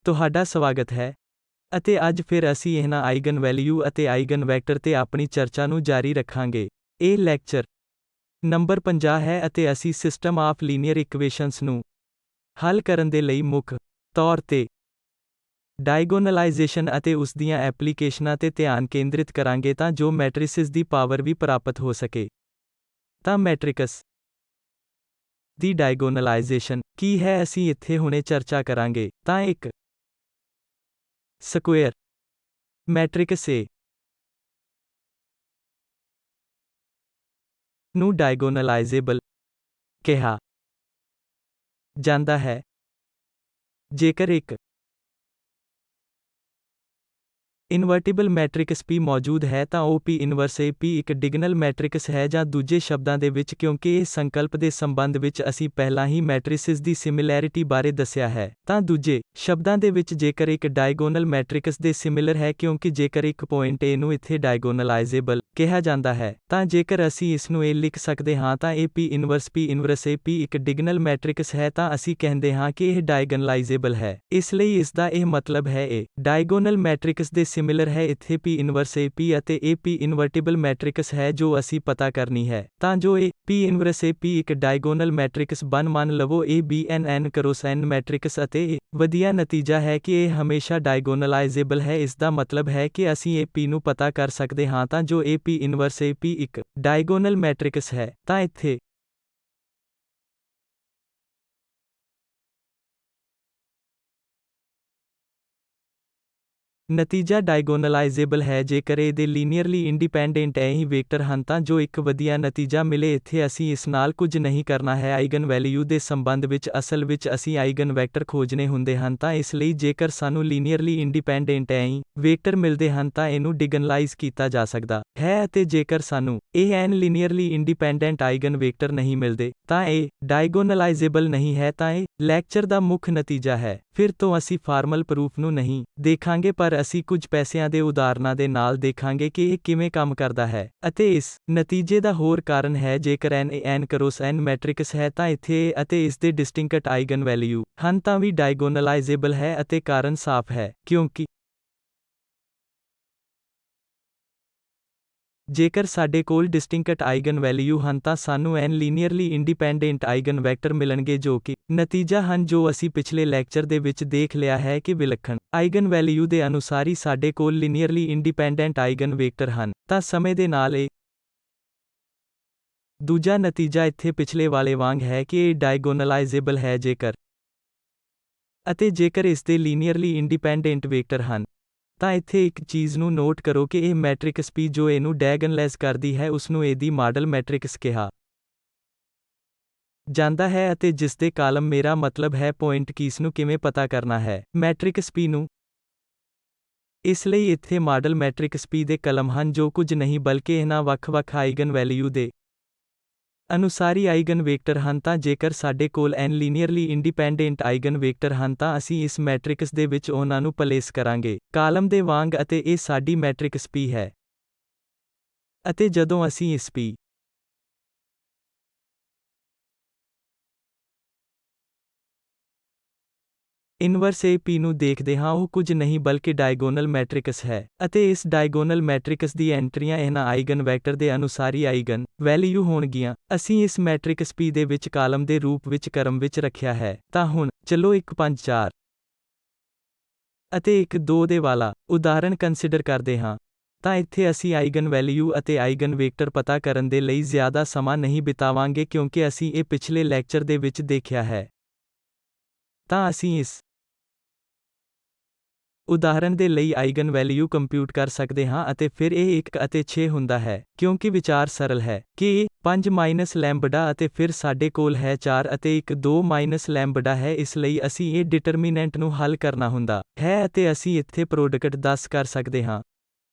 ਤੁਹਾਡਾ ਸਵਾਗਤ ਹੈ ਅਤੇ ਅੱਜ ਫਿਰ ਅਸੀਂ ਇਹਨਾਂ ਆਈਗਨ ਵੈਲਿਊ ਅਤੇ ਆਈਗਨ ਵੈਕਟਰ ਤੇ ਆਪਣੀ ਚਰਚਾ ਨੂੰ ਜਾਰੀ ਰੱਖਾਂਗੇ। ਇਹ ਲੈਕਚਰ ਨੰਬਰ 50 ਹੈ ਅਤੇ ਅਸੀਂ ਸਿਸਟਮ ਆਫ ਲੀਨੀਅਰ ਇਕੁਏਸ਼ਨਸ ਨੂੰ ਹੱਲ ਕਰਨ ਦੇ ਲਈ ਮੁੱਖ ਤੌਰ ਤੇ ਡਾਇਗੋਨਲਾਈਜੇਸ਼ਨ ਅਤੇ ਉਸ ਦੀਆਂ ਐਪਲੀਕੇਸ਼ਨਾਂ ਤੇ ਧਿਆਨ ਕੇਂਦਰਿਤ ਕਰਾਂਗੇ ਤਾਂ ਜੋ ਮੈਟ੍ਰਿਸਿਸ ਦੀ ਪਾਵਰ ਵੀ ਪ੍ਰਾਪਤ ਹੋ ਸਕੇ। ਤਾਂ ਮੈਟ੍ਰਿਕਸ ਦੀ ਡਾਇਗੋਨਲਾਈਜੇਸ਼ਨ ਕੀ ਹੈ ਅਸੀਂ ਇੱਥੇ ਹੁਣੇ ਚਰਚਾ ਕਰਾਂਗੇ। ਤਾਂ ਇੱਕ ਸਕੁਏਅਰ ਮੈਟ੍ਰਿਕਸ A ਨੂੰ ਡਾਇਗੋਨਲਾਈਜ਼ੇਬਲ ਕਿਹਾ ਜਾਂਦਾ ਹੈ ਜੇਕਰ ਇੱਕ ਇਨਵਰਟੀਬਲ ਮੈਟ੍ਰਿਕਸ P ਮੌਜੂਦ ਹੈ ਤਾਂ ਉਹ P ਇਨਵਰਸ A P ਇੱਕ ਡਿਗਨਲ ਮੈਟ੍ਰਿਕਸ ਹੈ ਜਾਂ ਦੂਜੇ ਸ਼ਬਦਾਂ ਦੇ ਵਿੱਚ ਕਿਉਂਕਿ ਇਸ ਸੰਕਲਪ ਦੇ ਸੰਬੰਧ ਵਿੱਚ ਅਸੀਂ ਪਹਿਲਾਂ ਹੀ ਮੈਟ੍ਰਿਸਿਸ ਦੀ ਸਿਮਿਲੈਰਿਟੀ ਬਾਰੇ ਦੱਸਿਆ ਹੈ ਤਾਂ ਦੂਜੇ ਸ਼ਬਦਾਂ ਦੇ ਵਿੱਚ ਜੇਕਰ ਇੱਕ ਡਾਇਗੋਨਲ ਮੈਟ੍ਰਿਕਸ ਦੇ ਸਿਮਿਲਰ ਹੈ ਕਿਉਂਕਿ ਜੇਕਰ ਇੱਕ ਪੁਆਇੰਟ A ਨੂੰ ਇੱਥੇ ਡਾਇਗੋਨਲਾਈਜ਼ੇਬਲ ਕਿਹਾ ਜਾਂਦਾ ਹੈ ਤਾਂ ਜੇਕਰ ਅਸੀਂ ਇਸ ਨੂੰ A ਲਿਖ ਸਕਦੇ ਹਾਂ ਤਾਂ ਇਹ P ਇਨਵਰਸ A P ਇੱਕ ਡਿਗਨਲ ਮੈਟ੍ਰਿਕਸ ਹੈ ਤਾਂ ਅਸੀਂ ਕਹਿੰਦੇ ਹਾਂ ਕਿ ਇਹ ਡਾਇਗੋਨਲਾਈਜ਼ੇਬਲ ਹੈ। ਇਸ ਲਈ ਇਸ ਦਾ ਇਹ ਮਤਲਬ ਹੈ A ਡਾਇਗੋਨਲ ਮੈਟ੍ਰਿਕਸ ਦੇ ਸਿਮਿਲਰ ਹੈ ਇੱਥੇ P ਇਨਵਰਸ A P ਅਤੇ A P ਇਨਵਰਟੀਬਲ ਮੈਟ੍ਰਿਕਸ ਹੈ ਜੋ ਅਸੀਂ ਪਤਾ ਕਰਨੀ ਹੈ ਤਾਂ ਜੋ A P inverse A P ਇੱਕ ਡਾਇਗੋਨਲ ਮੈਟ੍ਰਿਕਸ ਮੰਨ ਲਵੋ A B N N cross N matrix ਅਤੇ ਇਹ ਵਧੀਆ ਨਤੀਜਾ ਹੈ ਕਿ ਇਹ ਹਮੇਸ਼ਾ ਡਾਇਗੋਨਲਾਈਜ਼ੇਬਲ ਹੈ। ਇਸ ਦਾ ਮਤਲਬ ਹੈ ਕਿ ਅਸੀਂ A P ਨੂੰ ਪਤਾ ਕਰ ਸਕਦੇ ਹਾਂ ਤਾਂ ਜੋ A P inverse A P ਇੱਕ ਡਾਇਗੋਨਲ ਮੈਟ੍ਰਿਕਸ ਹੈ ਤਾਂ ਇੱਥੇ ਨਤੀਜਾ ਡਾਇਗੋਨਲਾਈਜ਼ੇਬਲ ਹੈ ਜੇਕਰ A ਦੇ ਲੀਨੀਅਰਲੀ ਇੰਡੀਪੈਂਡੈਂਟ ਹੀ ਵੇਕਟਰ ਹਨ ਤਾਂ ਜੋ ਇੱਕ ਵਧੀਆ ਨਤੀਜਾ ਮਿਲੇ ਇੱਥੇ ਅਸੀਂ ਇਸ ਨਾਲ ਕੁਝ ਨਹੀਂ ਕਰਨਾ ਹੈ ਆਈਗਨ ਵੈਲਿਊ ਦੇ ਸੰਬੰਧ ਵਿੱਚ ਅਸਲ ਵਿੱਚ ਅਸੀਂ ਆਈਗਨ ਵੈਕਟਰ ਖੋਜਣੇ ਹੁੰਦੇ ਹਨ ਤਾਂ ਇਸ ਲਈ ਜੇਕਰ ਸਾਨੂੰ ਲੀਨੀਅਰਲੀ ਇੰਡੀਪੈਂਡੈਂਟ ਹੀ ਵੇਕਟਰ ਮਿਲਦੇ ਹਨ ਤਾਂ ਇਹਨੂੰ ਡਿਗਨਲਾਈਜ਼ ਕੀਤਾ ਜਾ ਸਕਦਾ ਹੈ ਅਤੇ ਜੇਕਰ ਸਾਨੂੰ ਇਹ n ਲੀਨੀਅਰਲੀ ਇੰਡੀਪੈਂਡੈਂਟ ਆਈਗਨ ਵੇਕਟਰ ਨਹੀਂ ਮਿਲਦੇ ਤਾਂ ਇਹ ਡਾਇਗੋਨਲਾਈਜ਼ੇਬਲ ਨਹੀਂ ਹੈ ਤਾਂ ਇਹ ਲੈਕਚਰ ਦਾ ਮੁੱਖ ਨਤੀਜਾ ਹੈ। ਫਿਰ ਤੋਂ ਅਸੀਂ ਫਾਰਮਲ ਪ੍ਰੂਫ ਨੂੰ ਨਹੀਂ ਦੇਖਾਂਗੇ ਪਰ ਅਸੀਂ ਕੁਝ ਪੈਸਿਆਂ ਦੇ ਉਦਾਹਰਨਾਂ ਦੇ ਨਾਲ ਦੇਖਾਂਗੇ ਕਿ ਇਹ ਕਿਵੇਂ ਕੰਮ ਕਰਦਾ ਹੈ ਅਤੇ ਇਸ ਨਤੀਜੇ ਦਾ ਹੋਰ ਕਾਰਨ ਹੈ ਜੇਕਰ n A n cross n matrix ਹੈ ਤਾਂ ਇੱਥੇ A ਅਤੇ ਇਸ ਦੇ ਡਿਸਟਿੰਕਟ ਆਈਗਨ ਵੈਲਿਊ ਹਨ ਤਾਂ ਵੀ ਡਾਇਗੋਨਲਾਈਜ਼ੇਬਲ ਹੈ ਅਤੇ ਕਾਰਨ ਸਾਫ਼ ਹੈ ਕਿਉਂਕਿ ਜੇਕਰ ਸਾਡੇ ਕੋਲ ਡਿਸਟਿੰਕਟ ਆਈਗਨ ਵੈਲਿਊ ਹਨ ਤਾਂ ਸਾਨੂੰ n ਲੀਨੀਅਰਲੀ ਇੰਡੀਪੈਂਡੈਂਟ ਆਈਗਨ ਵੈਕਟਰ ਮਿਲਣਗੇ ਜੋ ਕਿ ਨਤੀਜਾ ਹਨ ਜੋ ਅਸੀਂ ਪਿਛਲੇ ਲੈਕਚਰ ਦੇ ਵਿੱਚ ਦੇਖ ਲਿਆ ਹੈ ਕਿ ਵਿਲੱਖਣ ਆਈਗਨ ਵੈਲਿਊ ਦੇ ਅਨੁਸਾਰ ਹੀ ਸਾਡੇ ਕੋਲ ਲੀਨੀਅਰਲੀ ਇੰਡੀਪੈਂਡੈਂਟ ਆਈਗਨ ਵੇਕਟਰ ਹਨ ਤਾਂ ਸਮੇਂ ਦੇ ਨਾਲ ਇਹ ਦੂਜਾ ਨਤੀਜਾ ਇੱਥੇ ਪਿਛਲੇ ਵਾਲੇ ਵਾਂਗ ਹੈ ਕਿ ਇਹ ਡਾਇਗੋਨਲਾਈਜ਼ੇਬਲ ਹੈ ਜੇਕਰ ਅਤੇ ਜੇਕਰ ਇਸ ਦੇ ਲੀਨੀਅਰਲੀ ਇੰਡੀਪੈਂਡੈਂਟ ਵੇਕਟਰ ਹਨ ਤਾਂ ਇੱਥੇ ਇੱਕ ਚੀਜ਼ ਨੂੰ ਨੋਟ ਕਰੋ ਕਿ ਇਹ ਮੈਟ੍ਰਿਕਸ P ਜੋ A ਨੂੰ ਡਾਇਗਨਲਾਈਜ਼ ਕਰਦੀ ਹੈ ਉਸ ਨੂੰ A ਦੀ ਮਾਡਲ ਮੈਟ੍ਰਿਕਸ ਕਿਹਾ ਜਾਂਦਾ ਹੈ ਅਤੇ ਜਿਸ ਦੇ ਕਾਲਮ ਮੇਰਾ ਮਤਲਬ ਹੈ ਪੁਆਇੰਟ ਕੀਸ ਨੂੰ ਕਿਵੇਂ ਪਤਾ ਕਰਨਾ ਹੈ ਮੈਟ੍ਰਿਕਸ P ਨੂੰ। ਇਸ ਲਈ ਇੱਥੇ ਮਾਡਲ ਮੈਟ੍ਰਿਕਸ P ਦੇ ਕਲਮ ਹਨ ਜੋ ਕੁਝ ਨਹੀਂ ਬਲਕਿ ਇਹਨਾਂ ਵੱਖ-ਵੱਖ ਆਈਗਨ ਵੈਲਿਊ ਦੇ ਅਨੁਸਾਰੀ ਆਈਗਨ ਵੇਕਟਰ ਹਨ ਤਾਂ ਜੇਕਰ ਸਾਡੇ ਕੋਲ n ਲੀਨੀਅਰਲੀ ਇੰਡੀਪੈਂਡੈਂਟ ਆਈਗਨ ਵੇਕਟਰ ਹਨ ਤਾਂ ਅਸੀਂ ਇਸ ਮੈਟ੍ਰਿਕਸ ਦੇ ਵਿੱਚ ਉਹਨਾਂ ਨੂੰ ਪਲੇਸ ਕਰਾਂਗੇ ਕਾਲਮ ਦੇ ਵਾਂਗ ਅਤੇ ਇਹ ਸਾਡੀ ਮੈਟ੍ਰਿਕਸ P ਹੈ ਅਤੇ ਜਦੋਂ ਅਸੀਂ ਇਸ P ਇਨਵਰਸ A P ਨੂੰ ਦੇਖਦੇ ਹਾਂ ਉਹ ਕੁਝ ਨਹੀਂ ਬਲਕਿ ਡਾਇਗੋਨਲ ਮੈਟ੍ਰਿਕਸ ਹੈ ਅਤੇ ਇਸ ਡਾਇਗੋਨਲ ਮੈਟ੍ਰਿਕਸ ਦੀ ਐਂਟਰੀਆਂ ਇਹਨਾਂ ਆਈਗਨ ਵੈਕਟਰ ਦੇ ਅਨੁਸਾਰੀ ਆਈਗਨ ਵੈਲਿਊ ਹੋਣਗੀਆਂ। ਅਸੀਂ ਇਸ ਮੈਟ੍ਰਿਕਸ P ਦੇ ਵਿੱਚ ਕਾਲਮ ਦੇ ਰੂਪ ਵਿੱਚ ਕ੍ਰਮ ਵਿੱਚ ਰੱਖਿਆ ਹੈ ਤਾਂ ਹੁਣ ਚਲੋ 1 5 4 ਅਤੇ 1 2 ਦੇ ਵਾਲਾ ਉਦਾਹਰਣ ਕੰਸੀਡਰ ਕਰਦੇ ਹਾਂ ਤਾਂ ਇੱਥੇ ਅਸੀਂ ਆਈਗਨ ਵੈਲਿਊ ਅਤੇ ਆਈਗਨ ਵੇਕਟਰ ਪਤਾ ਕਰਨ ਦੇ ਲਈ ਜ਼ਿਆਦਾ ਸਮਾਂ ਨਹੀਂ ਬਿਤਾਵਾਂਗੇ ਕਿਉਂਕਿ ਅਸੀਂ ਇਹ ਪਿਛਲੇ ਲੈਕਚਰ ਦੇ ਵਿੱਚ ਦੇਖਿਆ ਹੈ। ਤਾਂ ਅਸੀਂ ਇਸ ਉਦਾਹਰਣ ਦੇ ਲਈ ਆਈਗਨ ਵੈਲਿਊ ਕੰਪਿਊਟ ਕਰ ਸਕਦੇ ਹਾਂ ਅਤੇ ਫਿਰ ਇਹ 1 ਅਤੇ 6 ਹੁੰਦਾ ਹੈ ਕਿਉਂਕਿ ਵਿਚਾਰ ਸਰਲ ਹੈ ਕਿ ਇਹ 5 ਮਾਈਨਸ ਲੈਂਬਡਾ ਅਤੇ ਫਿਰ ਸਾਡੇ ਕੋਲ ਹੈ 4 ਅਤੇ 1 2 ਮਾਈਨਸ ਲੈਂਬਡਾ ਹੈ ਇਸ ਲਈ ਅਸੀਂ ਇਹ ਡਿਟਰਮੀਨੈਂਟ ਨੂੰ ਹੱਲ ਕਰਨਾ ਹੁੰਦਾ ਹੈ ਅਤੇ ਅਸੀਂ ਇੱਥੇ ਪ੍ਰੋਡਕਟ 10 ਕਰ ਸਕਦੇ ਹਾਂ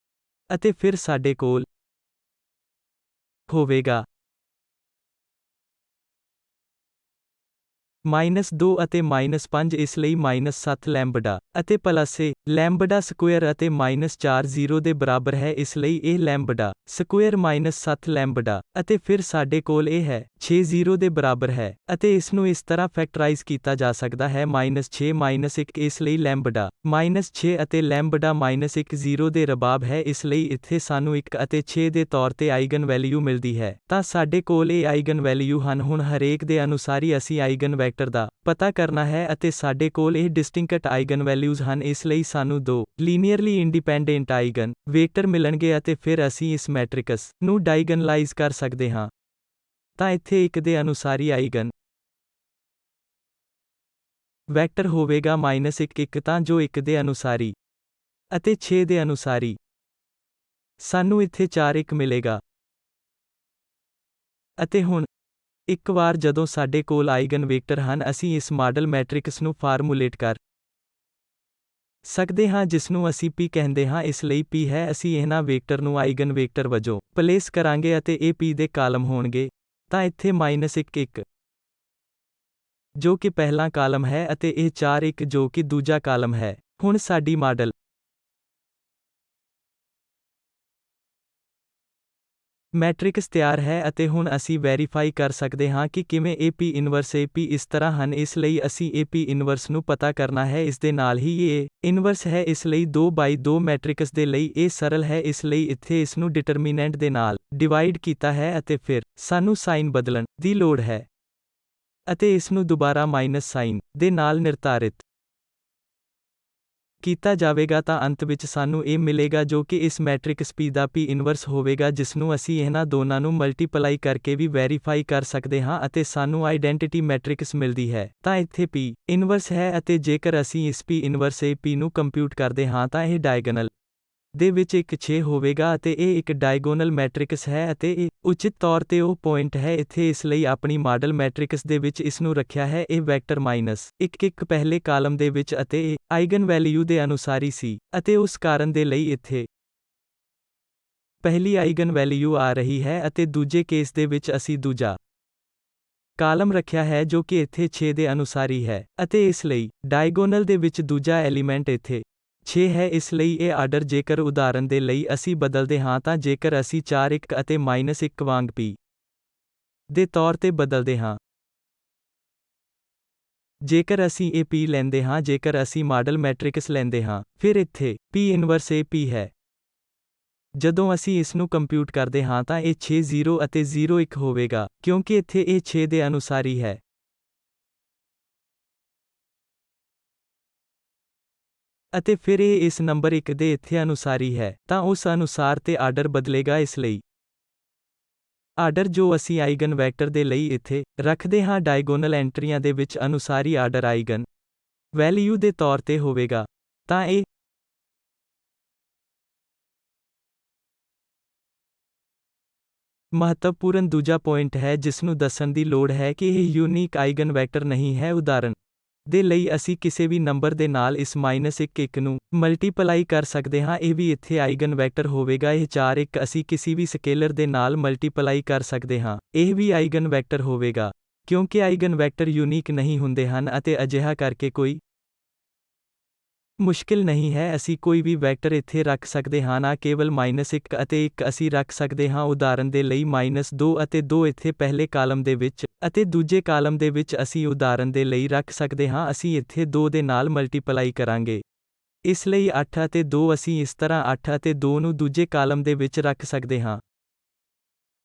ਅਤੇ ਫਿਰ ਸਾਡੇ ਕੋਲ ਹੋਵੇਗਾ -2 ਅਤੇ -5 ਇਸ ਲਈ -7 ਲੈਂਬਡਾ ਅਤੇ ਪਲੱਸ ਏ ਲੈਂਬਡਾ ਸਕੁਏਅਰ ਅਤੇ -4 0 ਦੇ ਬਰਾਬਰ ਹੈ ਇਸ ਲਈ ਇਹ ਲੈਂਬਡਾ ਸਕੁਏਅਰ -7 ਲੈਂਬਡਾ ਅਤੇ ਫਿਰ ਸਾਡੇ ਕੋਲ ਇਹ ਹੈ 6 0 ਦੇ ਬਰਾਬਰ ਹੈ ਅਤੇ ਇਸ ਨੂੰ ਇਸ ਤਰ੍ਹਾਂ ਫੈਕਟਰਾਈਜ਼ ਕੀਤਾ ਜਾ ਸਕਦਾ ਹੈ -6 -1 ਇਸ ਲਈ ਲੈਂਬਡਾ -6 ਅਤੇ ਲੈਂਬਡਾ -1 0 ਦੇ ਰਬਾਬ ਹੈ ਇਸ ਲਈ ਇੱਥੇ ਸਾਨੂੰ 1 ਅਤੇ 6 ਦੇ ਤੌਰ ਤੇ ਆਈਗਨ ਵੈਲਿਊ ਮਿਲਦੀ ਹੈ ਤਾਂ ਸਾਡੇ ਕੋਲ ਇਹ ਆਈਗਨ ਵੈਲਿਊ ਹਨ ਹੁਣ ਹਰੇਕ ਦੇ ਅਨੁਸਾਰੀ ਅਸੀਂ ਆਈਗਨ ਵੈਕਟਰ ਦਾ ਪਤਾ ਕਰਨਾ ਹੈ ਅਤੇ ਸਾਡੇ ਕੋਲ ਇਹ ਡਿਸਟਿੰਕਟ ਆਈਗਨ ਵੈਲਿਊਜ਼ ਹਨ ਇਸ ਲਈ ਸਾਨੂੰ ਦੋ ਲੀਨੀਅਰਲੀ ਇੰਡੀਪੈਂਡੈਂਟ ਆਈਗਨ ਵੈਕਟਰ ਮਿਲਣਗੇ ਅਤੇ ਫਿਰ ਅਸੀਂ ਇਸ ਮੈਟ੍ਰਿਕਸ ਨੂੰ ਡਾਇਗਨਲਾਈਜ਼ ਕਰ ਸਕਦੇ ਹਾਂ ਤਾਂ ਇੱਥੇ 1 ਦੇ ਅਨੁਸਾਰੀ ਆਈਗਨ ਵੈਕਟਰ ਹੋਵੇਗਾ -1 1 ਤਾਂ ਜੋ 1 ਦੇ ਅਨੁਸਾਰੀ ਅਤੇ 6 ਦੇ ਅਨੁਸਾਰੀ ਸਾਨੂੰ ਇੱਥੇ 4 1 ਮਿਲੇਗਾ ਅਤੇ ਹੁਣ ਇੱਕ ਵਾਰ ਜਦੋਂ ਸਾਡੇ ਕੋਲ ਆਈਗਨ ਵੈਕਟਰ ਹਨ ਅਸੀਂ ਇਸ ਮਾਡਲ ਮੈਟ੍ਰਿਕਸ ਨੂੰ ਫਾਰਮੂਲੇਟ ਕਰ ਸਕਦੇ ਹਾਂ ਜਿਸ ਨੂੰ ਅਸੀਂ P ਕਹਿੰਦੇ ਹਾਂ ਇਸ ਲਈ P ਹੈ ਅਸੀਂ ਇਹਨਾਂ ਵੈਕਟਰ ਨੂੰ ਆਈਗਨ ਵੈਕਟਰ ਵਜੋਂ ਪਲੇਸ ਕਰਾਂਗੇ ਅਤੇ ਇਹ P ਦੇ ਕਾਲਮ ਹੋਣਗੇ ਤਾਂ ਇੱਥੇ -1 1 ਜੋ ਕਿ ਪਹਿਲਾ ਕਾਲਮ ਹੈ ਅਤੇ ਇਹ 4 1 ਜੋ ਕਿ ਦੂਜਾ ਕਾਲਮ ਹੈ ਹੁਣ ਸਾਡੀ ਮਾਡਲ ਮੈਟ੍ਰਿਕਸ ਤਿਆਰ ਹੈ ਅਤੇ ਹੁਣ ਅਸੀਂ ਵੈਰੀਫਾਈ ਕਰ ਸਕਦੇ ਹਾਂ ਕਿ ਕਿਵੇਂ AP ਇਨਵਰਸ AP ਇਸ ਤਰ੍ਹਾਂ ਹਨ ਇਸ ਲਈ ਅਸੀਂ AP ਇਨਵਰਸ ਨੂੰ ਪਤਾ ਕਰਨਾ ਹੈ ਇਸ ਦੇ ਨਾਲ ਹੀ ਇਹ ਇਨਵਰਸ ਹੈ ਇਸ ਲਈ 2/2 ਮੈਟ੍ਰਿਕਸ ਦੇ ਲਈ ਇਹ ਸਰਲ ਹੈ ਇਸ ਲਈ ਇੱਥੇ ਇਸ ਨੂੰ ਡਿਟਰਮੀਨੈਂਟ ਦੇ ਨਾਲ ਡਿਵਾਈਡ ਕੀਤਾ ਹੈ ਅਤੇ ਫਿਰ ਸਾਨੂੰ ਸਾਈਨ ਬਦਲਣ ਦੀ ਲੋੜ ਹੈ ਅਤੇ ਇਸ ਨੂੰ ਦੁਬਾਰਾ ਮਾਈਨਸ ਸਾਈਨ ਦੇ ਨਾਲ ਨਿਰਧਾਰਿਤ ਕੀਤਾ ਜਾਵੇਗਾ ਤਾਂ ਅੰਤ ਵਿੱਚ ਸਾਨੂੰ ਇਹ ਮਿਲੇਗਾ ਜੋ ਕਿ ਇਸ ਮੈਟ੍ਰਿਕਸ P ਦਾ P ਇਨਵਰਸ ਹੋਵੇਗਾ ਜਿਸ ਨੂੰ ਅਸੀਂ ਇਹਨਾਂ ਦੋਨਾਂ ਨੂੰ ਮਲਟੀਪਲਾਈ ਕਰਕੇ ਵੀ ਵੈਰੀਫਾਈ ਕਰ ਸਕਦੇ ਹਾਂ ਅਤੇ ਸਾਨੂੰ ਆਈਡੈਂਟਿਟੀ ਮੈਟ੍ਰਿਕਸ ਮਿਲਦੀ ਹੈ ਤਾਂ ਇੱਥੇ P ਇਨਵਰਸ ਹੈ ਅਤੇ ਜੇਕਰ ਅਸੀਂ ਇਸ P ਇਨਵਰਸ AP ਨੂੰ ਕੰਪਿਊਟ ਕਰਦੇ ਹਾਂ ਤਾਂ ਇਹ ਡਾਇਗੋਨਲ ਦੇ ਵਿੱਚ 1 6 ਹੋਵੇਗਾ ਅਤੇ ਇਹ ਇੱਕ ਡਾਇਗੋਨਲ ਮੈਟ੍ਰਿਕਸ ਹੈ ਅਤੇ ਇਹ ਉਚਿਤ ਤੌਰ ਤੇ ਉਹ ਪੁਆਇੰਟ ਹੈ ਇੱਥੇ ਇਸ ਲਈ ਆਪਣੀ ਮਾਡਲ ਮੈਟ੍ਰਿਕਸ ਦੇ ਵਿੱਚ ਇਸ ਨੂੰ ਰੱਖਿਆ ਹੈ ਇਹ ਵੈਕਟਰ -1 1 ਪਹਿਲੇ ਕਾਲਮ ਦੇ ਵਿੱਚ ਅਤੇ ਇਹ ਆਈਗਨ ਵੈਲਿਊ ਦੇ ਅਨੁਸਾਰੀ ਸੀ ਅਤੇ ਉਸ ਕਾਰਨ ਦੇ ਲਈ ਇੱਥੇ ਪਹਿਲੀ ਆਈਗਨ ਵੈਲਿਊ ਆ ਰਹੀ ਹੈ ਅਤੇ ਦੂਜੇ ਕੇਸ ਦੇ ਵਿੱਚ ਅਸੀਂ ਦੂਜਾ ਕਾਲਮ ਰੱਖਿਆ ਹੈ ਜੋ ਕਿ ਇੱਥੇ 6 ਦੇ ਅਨੁਸਾਰੀ ਹੈ ਅਤੇ ਇਸ ਲਈ ਡਾਇਗੋਨਲ ਦੇ ਵਿੱਚ ਦੂਜਾ ਐਲੀਮੈਂਟ ਇੱਥੇ 6 ਹੈ ਇਸ ਲਈ ਇਹ ਆਰਡਰ ਜੇਕਰ ਉਦਾਹਰਨ ਦੇ ਲਈ ਅਸੀਂ ਬਦਲਦੇ ਹਾਂ ਤਾਂ ਜੇਕਰ ਅਸੀਂ 4 1 ਅਤੇ -1 ਵਾਂਗ P ਦੇ ਤੌਰ ਤੇ ਬਦਲਦੇ ਹਾਂ ਜੇਕਰ ਅਸੀਂ ਇਹ P ਲੈਂਦੇ ਹਾਂ ਜੇਕਰ ਅਸੀਂ ਮਾਡਲ ਮੈਟ੍ਰਿਕਸ ਲੈਂਦੇ ਹਾਂ ਫਿਰ ਇੱਥੇ P ਇਨਵਰਸ AP ਹੈ ਜਦੋਂ ਅਸੀਂ ਇਸ ਨੂੰ ਕੰਪਿਊਟ ਕਰਦੇ ਹਾਂ ਤਾਂ ਇਹ 6 0 ਅਤੇ 0 1 ਹੋਵੇਗਾ ਕਿਉਂਕਿ ਇੱਥੇ ਇਹ 6 ਦੇ ਅਨੁਸਾਰੀ ਹੈ ਅਤੇ ਫਿਰ ਇਹ ਇਸ ਨੰਬਰ 1 ਦੇ ਇੱਥੇ ਅਨੁਸਾਰੀ ਹੈ ਤਾਂ ਉਸ ਅਨੁਸਾਰ ਤੇ ਆਰਡਰ ਬਦਲੇਗਾ ਇਸ ਲਈ ਆਰਡਰ ਜੋ ਅਸੀਂ ਆਈਗਨ ਵੈਕਟਰ ਦੇ ਲਈ ਇੱਥੇ ਰੱਖਦੇ ਹਾਂ ਡਾਇਗੋਨਲ ਐਂਟਰੀਆਂ ਦੇ ਵਿੱਚ ਅਨੁਸਾਰੀ ਆਰਡਰ ਆਈਗਨ ਵੈਲਿਊ ਦੇ ਤੌਰ ਤੇ ਹੋਵੇਗਾ ਤਾਂ ਇਹ ਮਹੱਤਵਪੂਰਨ ਦੂਜਾ ਪੁਆਇੰਟ ਹੈ ਜਿਸ ਨੂੰ ਦੱਸਣ ਦੀ ਲੋੜ ਹੈ ਕਿ ਇਹ ਯੂਨੀਕ ਆਈਗਨ ਵੈਕਟਰ ਨਹੀਂ ਹੈ ਉਦਾਹਰਨ ਦੇ ਲਈ ਅਸੀਂ ਕਿਸੇ ਵੀ ਨੰਬਰ ਦੇ ਨਾਲ ਇਸ -1 1 ਨੂੰ ਮਲਟੀਪਲਾਈ ਕਰ ਸਕਦੇ ਹਾਂ ਇਹ ਵੀ ਇੱਥੇ ਆਈਗਨ ਵੈਕਟਰ ਹੋਵੇਗਾ ਇਹ 4 1 ਅਸੀਂ ਕਿਸੇ ਵੀ ਸਕੇਲਰ ਦੇ ਨਾਲ ਮਲਟੀਪਲਾਈ ਕਰ ਸਕਦੇ ਹਾਂ ਇਹ ਵੀ ਆਈਗਨ ਵੈਕਟਰ ਹੋਵੇਗਾ ਕਿਉਂਕਿ ਆਈਗਨ ਵੈਕਟਰ ਯੂਨੀਕ ਨਹੀਂ ਹੁੰਦੇ ਹਨ ਅਤੇ ਅਜਿਹਾ ਕਰਕੇ ਕੋਈ ਮੁਸ਼ਕਿਲ ਨਹੀਂ ਹੈ ਅਸੀਂ ਕੋਈ ਵੀ ਵੈਕਟਰ ਇੱਥੇ ਰੱਖ ਸਕਦੇ ਹਾਂ ਨਾ ਕੇਵਲ -1 ਅਤੇ 1 ਅਸੀਂ ਰੱਖ ਸਕਦੇ ਹਾਂ ਉਦਾਹਰਨ ਦੇ ਲਈ -2 ਅਤੇ 2 ਇੱਥੇ ਪਹਿਲੇ ਕਾਲਮ ਦੇ ਵਿੱਚ ਅਤੇ ਦੂਜੇ ਕਾਲਮ ਦੇ ਵਿੱਚ ਅਸੀਂ ਉਦਾਹਰਨ ਦੇ ਲਈ ਰੱਖ ਸਕਦੇ ਹਾਂ ਅਸੀਂ ਇੱਥੇ 2 ਦੇ ਨਾਲ ਮਲਟੀਪਲਾਈ ਕਰਾਂਗੇ ਇਸ ਲਈ 8 ਅਤੇ 2 ਅਸੀਂ ਇਸ ਤਰ੍ਹਾਂ 8 ਅਤੇ 2 ਨੂੰ ਦੂਜੇ ਕਾਲਮ ਦੇ ਵਿੱਚ ਰੱਖ ਸਕਦੇ ਹਾਂ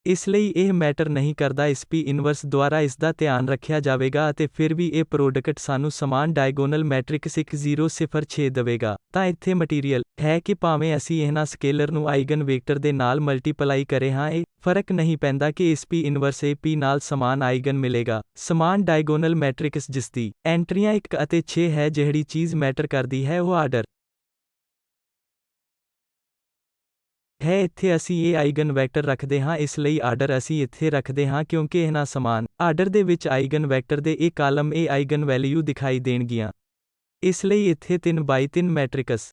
ਇਸ ਲਈ ਇਹ ਮੈਟਰ ਨਹੀਂ ਕਰਦਾ ਇਸ P ਇਨਵਰਸ ਦੁਆਰਾ ਇਸ ਦਾ ਧਿਆਨ ਰੱਖਿਆ ਜਾਵੇਗਾ ਅਤੇ ਫਿਰ ਵੀ ਇਹ ਪ੍ਰੋਡਕਟ ਸਾਨੂੰ ਸਮਾਨ ਡਾਇਗੋਨਲ ਮੈਟ੍ਰਿਕਸ 1 0 0 6 ਦੇਵੇਗਾ ਤਾਂ ਇੱਥੇ ਮਟੀਰੀਅਲ ਹੈ ਕਿ ਭਾਵੇਂ ਅਸੀਂ ਇਹਨਾਂ ਸਕੇਲਰ ਨੂੰ ਆਈਗਨ ਵੈਕਟਰ ਦੇ ਨਾਲ ਮਲਟੀਪਲਾਈ ਕਰੇ ਹਾਂ ਇਹ ਫਰਕ ਨਹੀਂ ਪੈਂਦਾ ਕਿ ਇਸ P ਇਨਵਰਸ AP ਨਾਲ ਸਮਾਨ ਆਈਗਨ ਮਿਲੇਗਾ ਸਮਾਨ ਡਾਇਗੋਨਲ ਮੈਟ੍ਰਿਕਸ ਜਿਸ ਦੀ ਐਂਟਰੀਆਂ 1 ਅਤੇ 6 ਹੈ ਜਿਹੜੀ ਚੀਜ਼ ਮੈਟਰ ਕਰਦੀ ਹੈ ਉਹ ਆਰਡਰ ਹੈ ਇੱਥੇ ਅਸੀਂ ਇਹ ਆਈਗਨ ਵੈਕਟਰ ਰੱਖਦੇ ਹਾਂ ਇਸ ਲਈ ਆਰਡਰ ਅਸੀਂ ਇੱਥੇ ਰੱਖਦੇ ਹਾਂ ਕਿਉਂਕਿ ਇਹਨਾਂ ਸਮਾਨ ਆਰਡਰ ਦੇ ਵਿੱਚ ਆਈਗਨ ਵੈਕਟਰ ਦੇ ਇਹ ਕਾਲਮ ਇਹ ਆਈਗਨ ਵੈਲਿਊ ਦਿਖਾਈ ਦੇਣਗੀਆਂ ਇਸ ਲਈ ਇੱਥੇ 3 ਬਾਈ 3 ਮੈਟ੍ਰਿਕਸ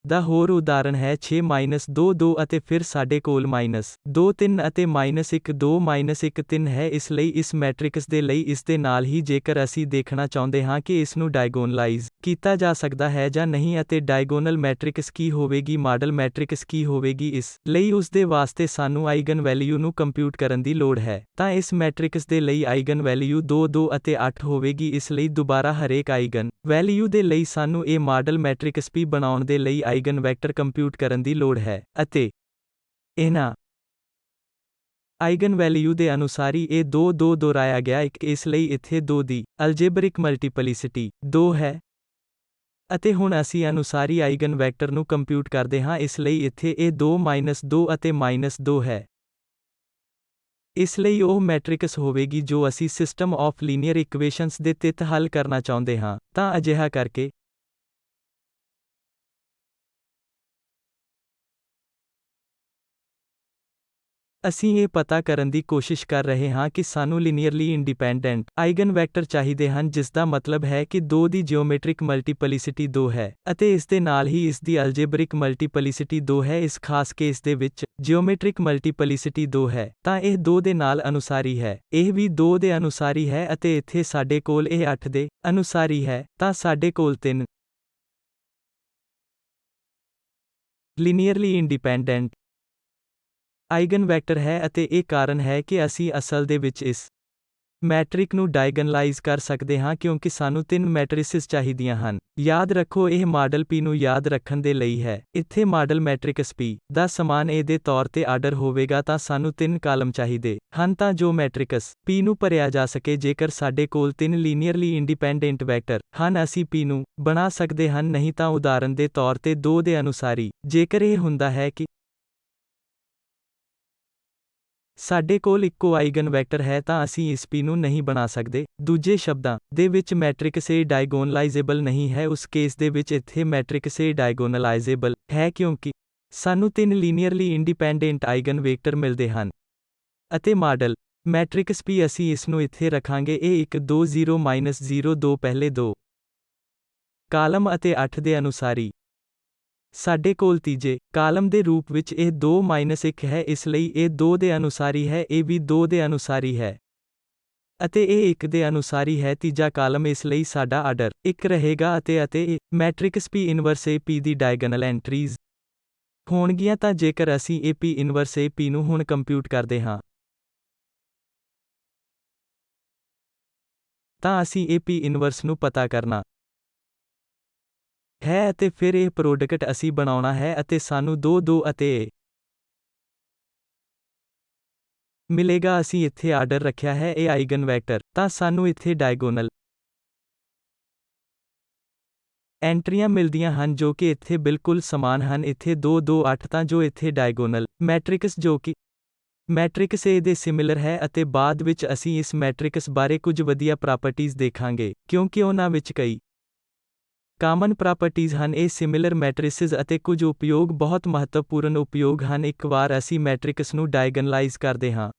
ਦਾ ਹੋਰ ਉਦਾਹਰਣ ਹੈ 6-2 2 ਅਤੇ ਫਿਰ ਸਾਡੇ ਕੋਲ -2 3 ਅਤੇ -1 2 -1 3 ਹੈ। ਇਸ ਲਈ ਇਸ ਮੈਟ੍ਰਿਕਸ ਦੇ ਲਈ ਇਸ ਦੇ ਨਾਲ ਹੀ ਜੇਕਰ ਅਸੀਂ ਦੇਖਣਾ ਚਾਹੁੰਦੇ ਹਾਂ ਕਿ ਇਸ ਨੂੰ ਡਾਇਗੋਨਲਾਈਜ਼ ਕੀਤਾ ਜਾ ਸਕਦਾ ਹੈ ਜਾਂ ਨਹੀਂ ਅਤੇ ਡਾਇਗੋਨਲ ਮੈਟ੍ਰਿਕਸ ਕੀ ਹੋਵੇਗੀ, ਮਾਡਲ ਮੈਟ੍ਰਿਕਸ ਕੀ ਹੋਵੇਗੀ, ਇਸ ਲਈ ਉਸ ਦੇ ਵਾਸਤੇ ਸਾਨੂੰ ਆਈਗਨ ਵੈਲਿਊ ਨੂੰ ਕੰਪਿਊਟ ਕਰਨ ਦੀ ਲੋੜ ਹੈ। ਤਾਂ ਇਸ ਮੈਟ੍ਰਿਕਸ ਦੇ ਲਈ ਆਈਗਨ ਵੈਲਿਊ 2 2 ਅਤੇ 8 ਹੋਵੇਗੀ। ਇਸ ਲਈ ਦੁਬਾਰਾ ਹਰੇਕ ਆਈਗਨ ਵੈਲਿਊ ਦੇ ਲਈ ਸਾਨੂੰ ਇਹ ਮਾਡਲ ਮੈਟ੍ਰਿਕਸ P ਬਣਾਉਣ ਦੇ ਲਈ ਆਈਗਨ ਵੈਕਟਰ ਕੰਪਿਊਟ ਕਰਨ ਦੀ ਲੋੜ ਹੈ ਅਤੇ ਇਹਨਾਂ ਆਈਗਨ ਵੈਲਿਊ ਦੇ ਅਨੁਸਾਰੀ ਇਹ 2 2 ਦੁਹਰਾਇਆ ਗਿਆ 1 ਇਸ ਲਈ ਇੱਥੇ 2 ਦੀ ਅਲਜੇਬਰਿਕ ਮਲਟੀਪਲਿਸਿਟੀ 2 ਹੈ ਅਤੇ ਹੁਣ ਅਸੀਂ ਅਨੁਸਾਰੀ ਆਈਗਨ ਵੈਕਟਰ ਨੂੰ ਕੰਪਿਊਟ ਕਰਦੇ ਹਾਂ। ਇਸ ਲਈ ਇੱਥੇ ਇਹ 2 2 ਅਤੇ -2 ਹੈ। ਇਸ ਲਈ ਉਹ ਮੈਟ੍ਰਿਕਸ ਹੋਵੇਗੀ ਜੋ ਅਸੀਂ ਸਿਸਟਮ ਆਫ ਲੀਨੀਅਰ ਇਕੁਏਸ਼ਨਸ ਦੇ ਤਹਿਤ ਹੱਲ ਕਰਨਾ ਚਾਹੁੰਦੇ ਹਾਂ। ਤਾਂ ਅਜਿਹਾ ਕਰਕੇ ਅਸੀਂ ਇਹ ਪਤਾ ਕਰਨ ਦੀ ਕੋਸ਼ਿਸ਼ ਕਰ ਰਹੇ ਹਾਂ ਕਿ ਸਾਨੂੰ ਲੀਨੀਅਰਲੀ ਇੰਡੀਪੈਂਡੈਂਟ ਆਈਗਨ ਵੈਕਟਰ ਚਾਹੀਦੇ ਹਨ, ਜਿਸ ਦਾ ਮਤਲਬ ਹੈ ਕਿ 2 ਦੀ ਜਿਓਮੈਟ੍ਰਿਕ ਮਲਟੀਪਲਿਸਿਟੀ 2 ਹੈ ਅਤੇ ਇਸ ਦੇ ਨਾਲ ਹੀ ਇਸ ਦੀ ਅਲਜੇਬਰਿਕ ਮਲਟੀਪਲਿਸਿਟੀ 2 ਹੈ। ਇਸ ਖਾਸ ਕੇਸ ਦੇ ਵਿੱਚ ਜਿਓਮੈਟ੍ਰਿਕ ਮਲਟੀਪਲਿਸਿਟੀ 2 ਹੈ ਤਾਂ ਇਹ 2 ਦੇ ਨਾਲ ਅਨੁਸਾਰੀ ਹੈ, ਇਹ ਵੀ 2 ਦੇ ਅਨੁਸਾਰੀ ਹੈ ਅਤੇ ਇੱਥੇ ਸਾਡੇ ਕੋਲ ਇਹ 8 ਦੇ ਅਨੁਸਾਰੀ ਹੈ। ਤਾਂ ਸਾਡੇ ਕੋਲ 3 ਲੀਨੀਅਰਲੀ ਇੰਡੀਪੈਂਡੈਂਟ ਆਈਗਨ ਵੈਕਟਰ ਹੈ ਅਤੇ ਇਹ ਕਾਰਨ ਹੈ ਕਿ ਅਸੀਂ ਅਸਲ ਦੇ ਵਿੱਚ ਇਸ ਮੈਟ੍ਰਿਕ ਨੂੰ ਡਾਇਗਨਲਾਈਜ਼ ਕਰ ਸਕਦੇ ਹਾਂ ਕਿਉਂਕਿ ਸਾਨੂੰ 3 ਮੈਟ੍ਰਿਸਿਸ ਚਾਹੀਦੀਆਂ ਹਨ। ਯਾਦ ਰੱਖੋ ਇਹ ਮਾਡਲ P ਨੂੰ ਯਾਦ ਰੱਖਣ ਦੇ ਲਈ ਹੈ। ਇੱਥੇ ਮਾਡਲ ਮੈਟ੍ਰਿਕਸ P ਦਾ ਸਮਾਨ A ਦੇ ਤੌਰ ਤੇ ਆਰਡਰ ਹੋਵੇਗਾ ਤਾਂ ਸਾਨੂੰ 3 ਕਾਲਮ ਚਾਹੀਦੇ ਹਨ ਤਾਂ ਜੋ ਮੈਟ੍ਰਿਕਸ P ਨੂੰ ਭਰਿਆ ਜਾ ਸਕੇ। ਜੇਕਰ ਸਾਡੇ ਕੋਲ 3 ਲੀਨੀਅਰਲੀ ਇੰਡੀਪੈਂਡੈਂਟ ਵੈਕਟਰ ਹਨ ਅਸੀਂ P ਨੂੰ ਬਣਾ ਸਕਦੇ ਹਨ, ਨਹੀਂ ਤਾਂ ਉਦਾਹਰਣ ਦੇ ਤੌਰ ਤੇ 2 ਦੇ ਅਨੁਸਾਰੀ। ਜੇਕਰ ਇਹ ਹੁੰਦਾ ਹੈ ਕਿ ਸਾਡੇ ਕੋਲ ਇੱਕੋ ਆਈਗਨ ਵੈਕਟਰ ਹੈ ਤਾਂ ਅਸੀਂ ਇਸ P ਨੂੰ ਨਹੀਂ ਬਣਾ ਸਕਦੇ। ਦੂਜੇ ਸ਼ਬਦਾਂ ਦੇ ਵਿੱਚ ਮੈਟ੍ਰਿਕਸ A ਡਾਇਗੋਨਲਾਈਜ਼ੇਬਲ ਨਹੀਂ ਹੈ। ਉਸ ਕੇਸ ਦੇ ਵਿੱਚ ਇੱਥੇ ਮੈਟ੍ਰਿਕਸ A ਡਾਇਗੋਨਲਾਈਜ਼ੇਬਲ ਹੈ ਕਿਉਂਕਿ ਸਾਨੂੰ 3 ਲੀਨੀਅਰਲੀ ਇੰਡੀਪੈਂਡੈਂਟ ਆਈਗਨ ਵੈਕਟਰ ਮਿਲਦੇ ਹਨ ਅਤੇ ਮਾਡਲ ਮੈਟ੍ਰਿਕਸ P ਅਸੀਂ ਇਸ ਨੂੰ ਇੱਥੇ ਰੱਖਾਂਗੇ A 1 2 0 0 2 ਪਹਿਲੇ 2 ਕਾਲਮ ਅਤੇ 8 ਦੇ ਅਨੁਸਾਰੀ। ਸਾਡੇ ਕੋਲ ਤੀਜੇ ਕਾਲਮ ਦੇ ਰੂਪ ਵਿੱਚ ਇਹ 2 1 ਹੈ, ਇਸ ਲਈ ਇਹ 2 ਦੇ ਅਨੁਸਾਰੀ ਹੈ, ਇਹ ਵੀ 2 ਦੇ ਅਨੁਸਾਰੀ ਹੈ ਅਤੇ ਇਹ 1 ਦੇ ਅਨੁਸਾਰੀ ਹੈ। ਤੀਜਾ ਕਾਲਮ ਇਸ ਲਈ ਸਾਡਾ ਆਰਡਰ 1 ਰਹੇਗਾ ਅਤੇ ਇਹ matrix P inverse A P the diagonal entries ਹੋਣਗੀਆਂ। ਤਾਂ ਜੇਕਰ ਅਸੀਂ ਇਹ P ਇਨਵਰਸ A P ਨੂੰ ਹੁਣ ਕੰਪਿਊਟ ਕਰਦੇ ਹਾਂ ਤਾਂ ਅਸੀਂ ਇਹ P ਇਨਵਰਸ ਨੂੰ ਪਤਾ ਕਰਨਾ ਹੈ ਅਤੇ ਫਿਰ ਇਹ ਪ੍ਰੋਡਕਟ ਅਸੀਂ ਬਣਾਉਣਾ ਹੈ ਅਤੇ ਸਾਨੂੰ 2 2 ਅਤੇ A ਮਿਲੇਗਾ। ਅਸੀਂ ਇੱਥੇ ਆਰਡਰ ਰੱਖਿਆ ਹੈ ਇਹ ਆਈਗਨ ਵੈਕਟਰ ਤਾਂ ਸਾਨੂੰ ਇੱਥੇ ਡਾਇਗੋਨਲ ਐਂਟਰੀਆਂ ਮਿਲਦੀਆਂ ਹਨ ਜੋ ਕਿ ਇੱਥੇ ਬਿਲਕੁਲ ਸਮਾਨ ਹਨ। ਇੱਥੇ 2 2 8 ਤਾਂ ਜੋ ਇੱਥੇ ਡਾਇਗੋਨਲ ਮੈਟ੍ਰਿਕਸ ਜੋ ਕਿ ਮੈਟ੍ਰਿਕਸ A ਦੇ ਸਿਮਿਲਰ ਹੈ ਅਤੇ ਬਾਅਦ ਵਿੱਚ ਅਸੀਂ ਇਸ ਮੈਟ੍ਰਿਕਸ ਬਾਰੇ ਕੁਝ ਵਧੀਆ ਪ੍ਰਾਪਰਟੀਜ਼ ਦੇਖਾਂਗੇ ਕਿਉਂਕਿ ਉਹਨਾਂ ਵਿੱਚ ਕਈ ਕਾਮਨ ਪ੍ਰਾਪਰਟੀਜ਼ ਹਨ। ਇਹ ਸਿਮਿਲਰ ਮੈਟ੍ਰਿਸਿਸ ਅਤੇ ਕੁਝ ਉਪਯੋਗ ਬਹੁਤ ਮਹੱਤਵਪੂਰਨ ਉਪਯੋਗ ਹਨ। ਇੱਕ ਵਾਰ ਅਸੀਂ ਮੈਟ੍ਰਿਕਸ ਨੂੰ ਡਾਇਗਨਲਾਈਜ਼ ਕਰਦੇ ਹਾਂ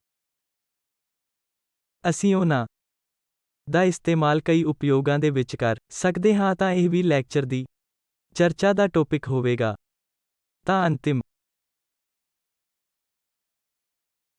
ਅਸੀਂ ਉਹਨਾਂ ਦਾ ਇਸਤੇਮਾਲ ਕਈ ਉਪਯੋਗਾਂ ਦੇ ਵਿੱਚ ਕਰ ਸਕਦੇ ਹਾਂ ਤਾਂ ਇਹ ਵੀ ਲੈਕਚਰ ਦੀ ਚਰਚਾ ਦਾ ਟੌਪਿਕ ਹੋਵੇਗਾ। ਤਾਂ ਅੰਤਿਮ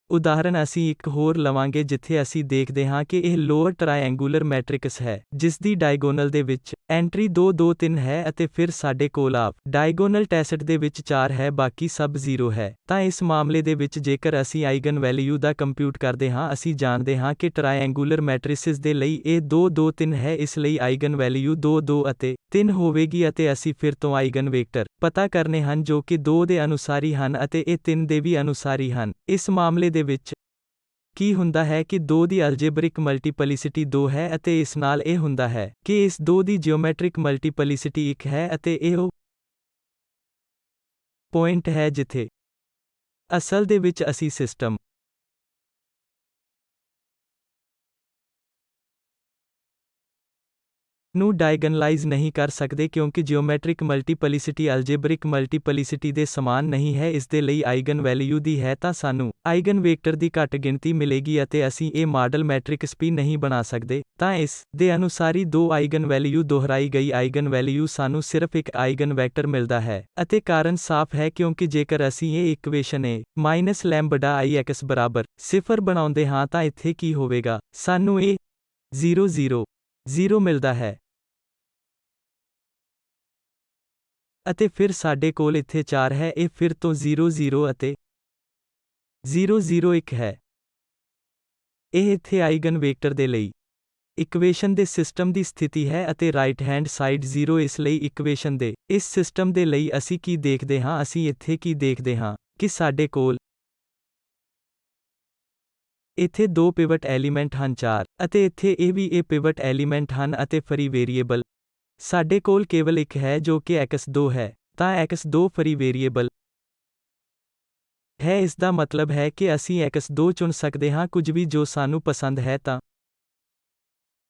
ਉਦਾਹਰਣ ਅਸੀਂ ਇੱਕ ਹੋਰ ਲਵਾਂਗੇ ਜਿੱਥੇ ਅਸੀਂ ਦੇਖਦੇ ਹਾਂ ਕਿ ਇਹ ਲੋਅਰ ਟਰਾਇਐਂਗੂਲਰ ਮੈਟ੍ਰਿਕਸ ਹੈ ਜਿਸ ਦੀ ਡਾਇਗੋਨਲ ਦੇ ਵਿੱਚ ਐਂਟਰੀ 2 2 3 ਹੈ ਅਤੇ ਫਿਰ ਸਾਡੇ ਕੋਲ ਆਪ ਡਾਇਗੋਨਲ ਟੈਸਟ ਦੇ ਵਿੱਚ 4 ਹੈ, ਬਾਕੀ ਸਭ 0 ਹੈ। ਤਾਂ ਇਸ ਮਾਮਲੇ ਦੇ ਵਿੱਚ ਜੇਕਰ ਅਸੀਂ ਆਈਗਨ ਵੈਲਿਊ ਦਾ ਕੰਪਿਊਟ ਕਰਦੇ ਹਾਂ ਅਸੀਂ ਜਾਣਦੇ ਹਾਂ ਕਿ ਟਰਾਇਐਂਗੂਲਰ ਮੈਟ੍ਰਿਸਿਸ ਦੇ ਲਈ ਇਹ 2 2 3 ਹੈ, ਇਸ ਲਈ ਆਈਗਨ ਵੈਲਿਊ 2 2 ਅਤੇ 3 ਹੋਵੇਗੀ ਅਤੇ ਅਸੀਂ ਫਿਰ ਤੋਂ ਆਈਗਨ ਵੈਕਟਰ ਪਤਾ ਕਰਨੇ ਹਨ ਜੋ ਕਿ 2 ਦੇ ਅਨੁਸਾਰੀ ਹਨ ਅਤੇ ਇਹ 3 ਦੇ ਵੀ ਅਨੁਸਾਰੀ ਹਨ। ਇਸ ਮਾਮਲੇ ਦੇ ਵਿੱਚ ਕੀ ਹੁੰਦਾ ਹੈ ਕਿ 2 ਦੀ ਅਲਜੇਬਰਿਕ ਮਲਟੀਪਲਿਸਿਟੀ 2 ਹੈ ਅਤੇ ਇਸ ਨਾਲ ਇਹ ਹੁੰਦਾ ਹੈ ਕਿ ਇਸ 2 ਦੀ ਜਿਓਮੈਟ੍ਰਿਕ ਮਲਟੀਪਲਿਸਿਟੀ 1 ਹੈ ਅਤੇ ਇਹ ਉਹ ਪੁਆਇੰਟ ਹੈ ਜਿੱਥੇ ਅਸਲ ਦੇ ਵਿੱਚ ਅਸੀਂ ਸਿਸਟਮ ਨੂੰ ਡਾਇਗਨਲਾਈਜ਼ ਨਹੀਂ ਕਰ ਸਕਦੇ ਕਿਉਂਕਿ ਜਿਓਮੈਟ੍ਰਿਕ ਮਲਟੀਪਲਿਸਿਟੀ ਅਲਜੇਬਰਿਕ ਮਲਟੀਪਲਿਸਿਟੀ ਦੇ ਸਮਾਨ ਨਹੀਂ ਹੈ। ਇਸ ਦੇ ਲਈ ਆਈਗਨ ਵੈਲਿਊ ਦੀ ਹੈ ਤਾਂ ਸਾਨੂੰ ਆਈਗਨ ਵੇਕਟਰ ਦੀ ਘੱਟ ਗਿਣਤੀ ਮਿਲੇਗੀ ਅਤੇ ਅਸੀਂ ਇਹ ਮਾਡਲ ਮੈਟ੍ਰਿਕਸ P ਨਹੀਂ ਬਣਾ ਸਕਦੇ। ਤਾਂ ਇਸ ਦੇ ਅਨੁਸਾਰੀ ਦੋ ਆਈਗਨ ਵੈਲਿਊ ਦੁਹਰਾਈ ਗਈ ਆਈਗਨ ਵੈਲਿਊ ਸਾਨੂੰ ਸਿਰਫ ਇੱਕ ਆਈਗਨ ਵੈਕਟਰ ਮਿਲਦਾ ਹੈ ਅਤੇ ਕਾਰਨ ਸਾਫ਼ ਹੈ ਕਿਉਂਕਿ ਜੇਕਰ ਅਸੀਂ ਇਹ ਇਕੁਏਸ਼ਨ A ਮਾਈਨਸ ਲੈਂਬਡਾ IX ਬਰਾਬਰ 0 ਬਣਾਉਂਦੇ ਹਾਂ ਤਾਂ ਇੱਥੇ ਕੀ ਹੋਵੇਗਾ, ਸਾਨੂੰ ਇਹ 0 0 0 ਮਿਲਦਾ ਹੈ ਅਤੇ ਫਿਰ ਸਾਡੇ ਕੋਲ ਇੱਥੇ 4 ਹੈ। ਇਹ ਫਿਰ ਤੋਂ 0 0 ਅਤੇ 0 0 1 ਹੈ। ਇਹ ਇੱਥੇ ਆਈਗਨ ਵੇਕਟਰ ਦੇ ਲਈ ਇਕੁਏਸ਼ਨ ਦੇ ਸਿਸਟਮ ਦੀ ਸਥਿਤੀ ਹੈ ਅਤੇ ਰਾਈਟ ਹੈਂਡ ਸਾਈਡ 0 ਇਸ ਲਈ ਇਕੁਏਸ਼ਨ ਦੇ ਇਸ ਸਿਸਟਮ ਦੇ ਲਈ ਅਸੀਂ ਕੀ ਦੇਖਦੇ ਹਾਂ, ਅਸੀਂ ਇੱਥੇ ਕੀ ਦੇਖਦੇ ਹਾਂ ਕਿ ਸਾਡੇ ਕੋਲ ਇੱਥੇ ਦੋ ਪਿਵਟ ਐਲੀਮੈਂਟ ਹਨ 4 ਅਤੇ ਇੱਥੇ ਇਹ ਵੀ ਇਹ ਪਿਵਟ ਐਲੀਮੈਂਟ ਹਨ ਅਤੇ ਫਰੀ ਵੇਰੀਏਬਲ ਸਾਡੇ ਕੋਲ ਕੇਵਲ ਇੱਕ ਹੈ ਜੋ ਕਿ x2 ਹੈ। ਤਾਂ x2 ਫਰੀ ਵੇਰੀਏਬਲ ਹੈ। ਇਸ ਦਾ ਮਤਲਬ ਹੈ ਕਿ ਅਸੀਂ x2 ਚੁਣ ਸਕਦੇ ਹਾਂ ਕੁਝ ਵੀ ਜੋ ਸਾਨੂੰ ਪਸੰਦ ਹੈ। ਤਾਂ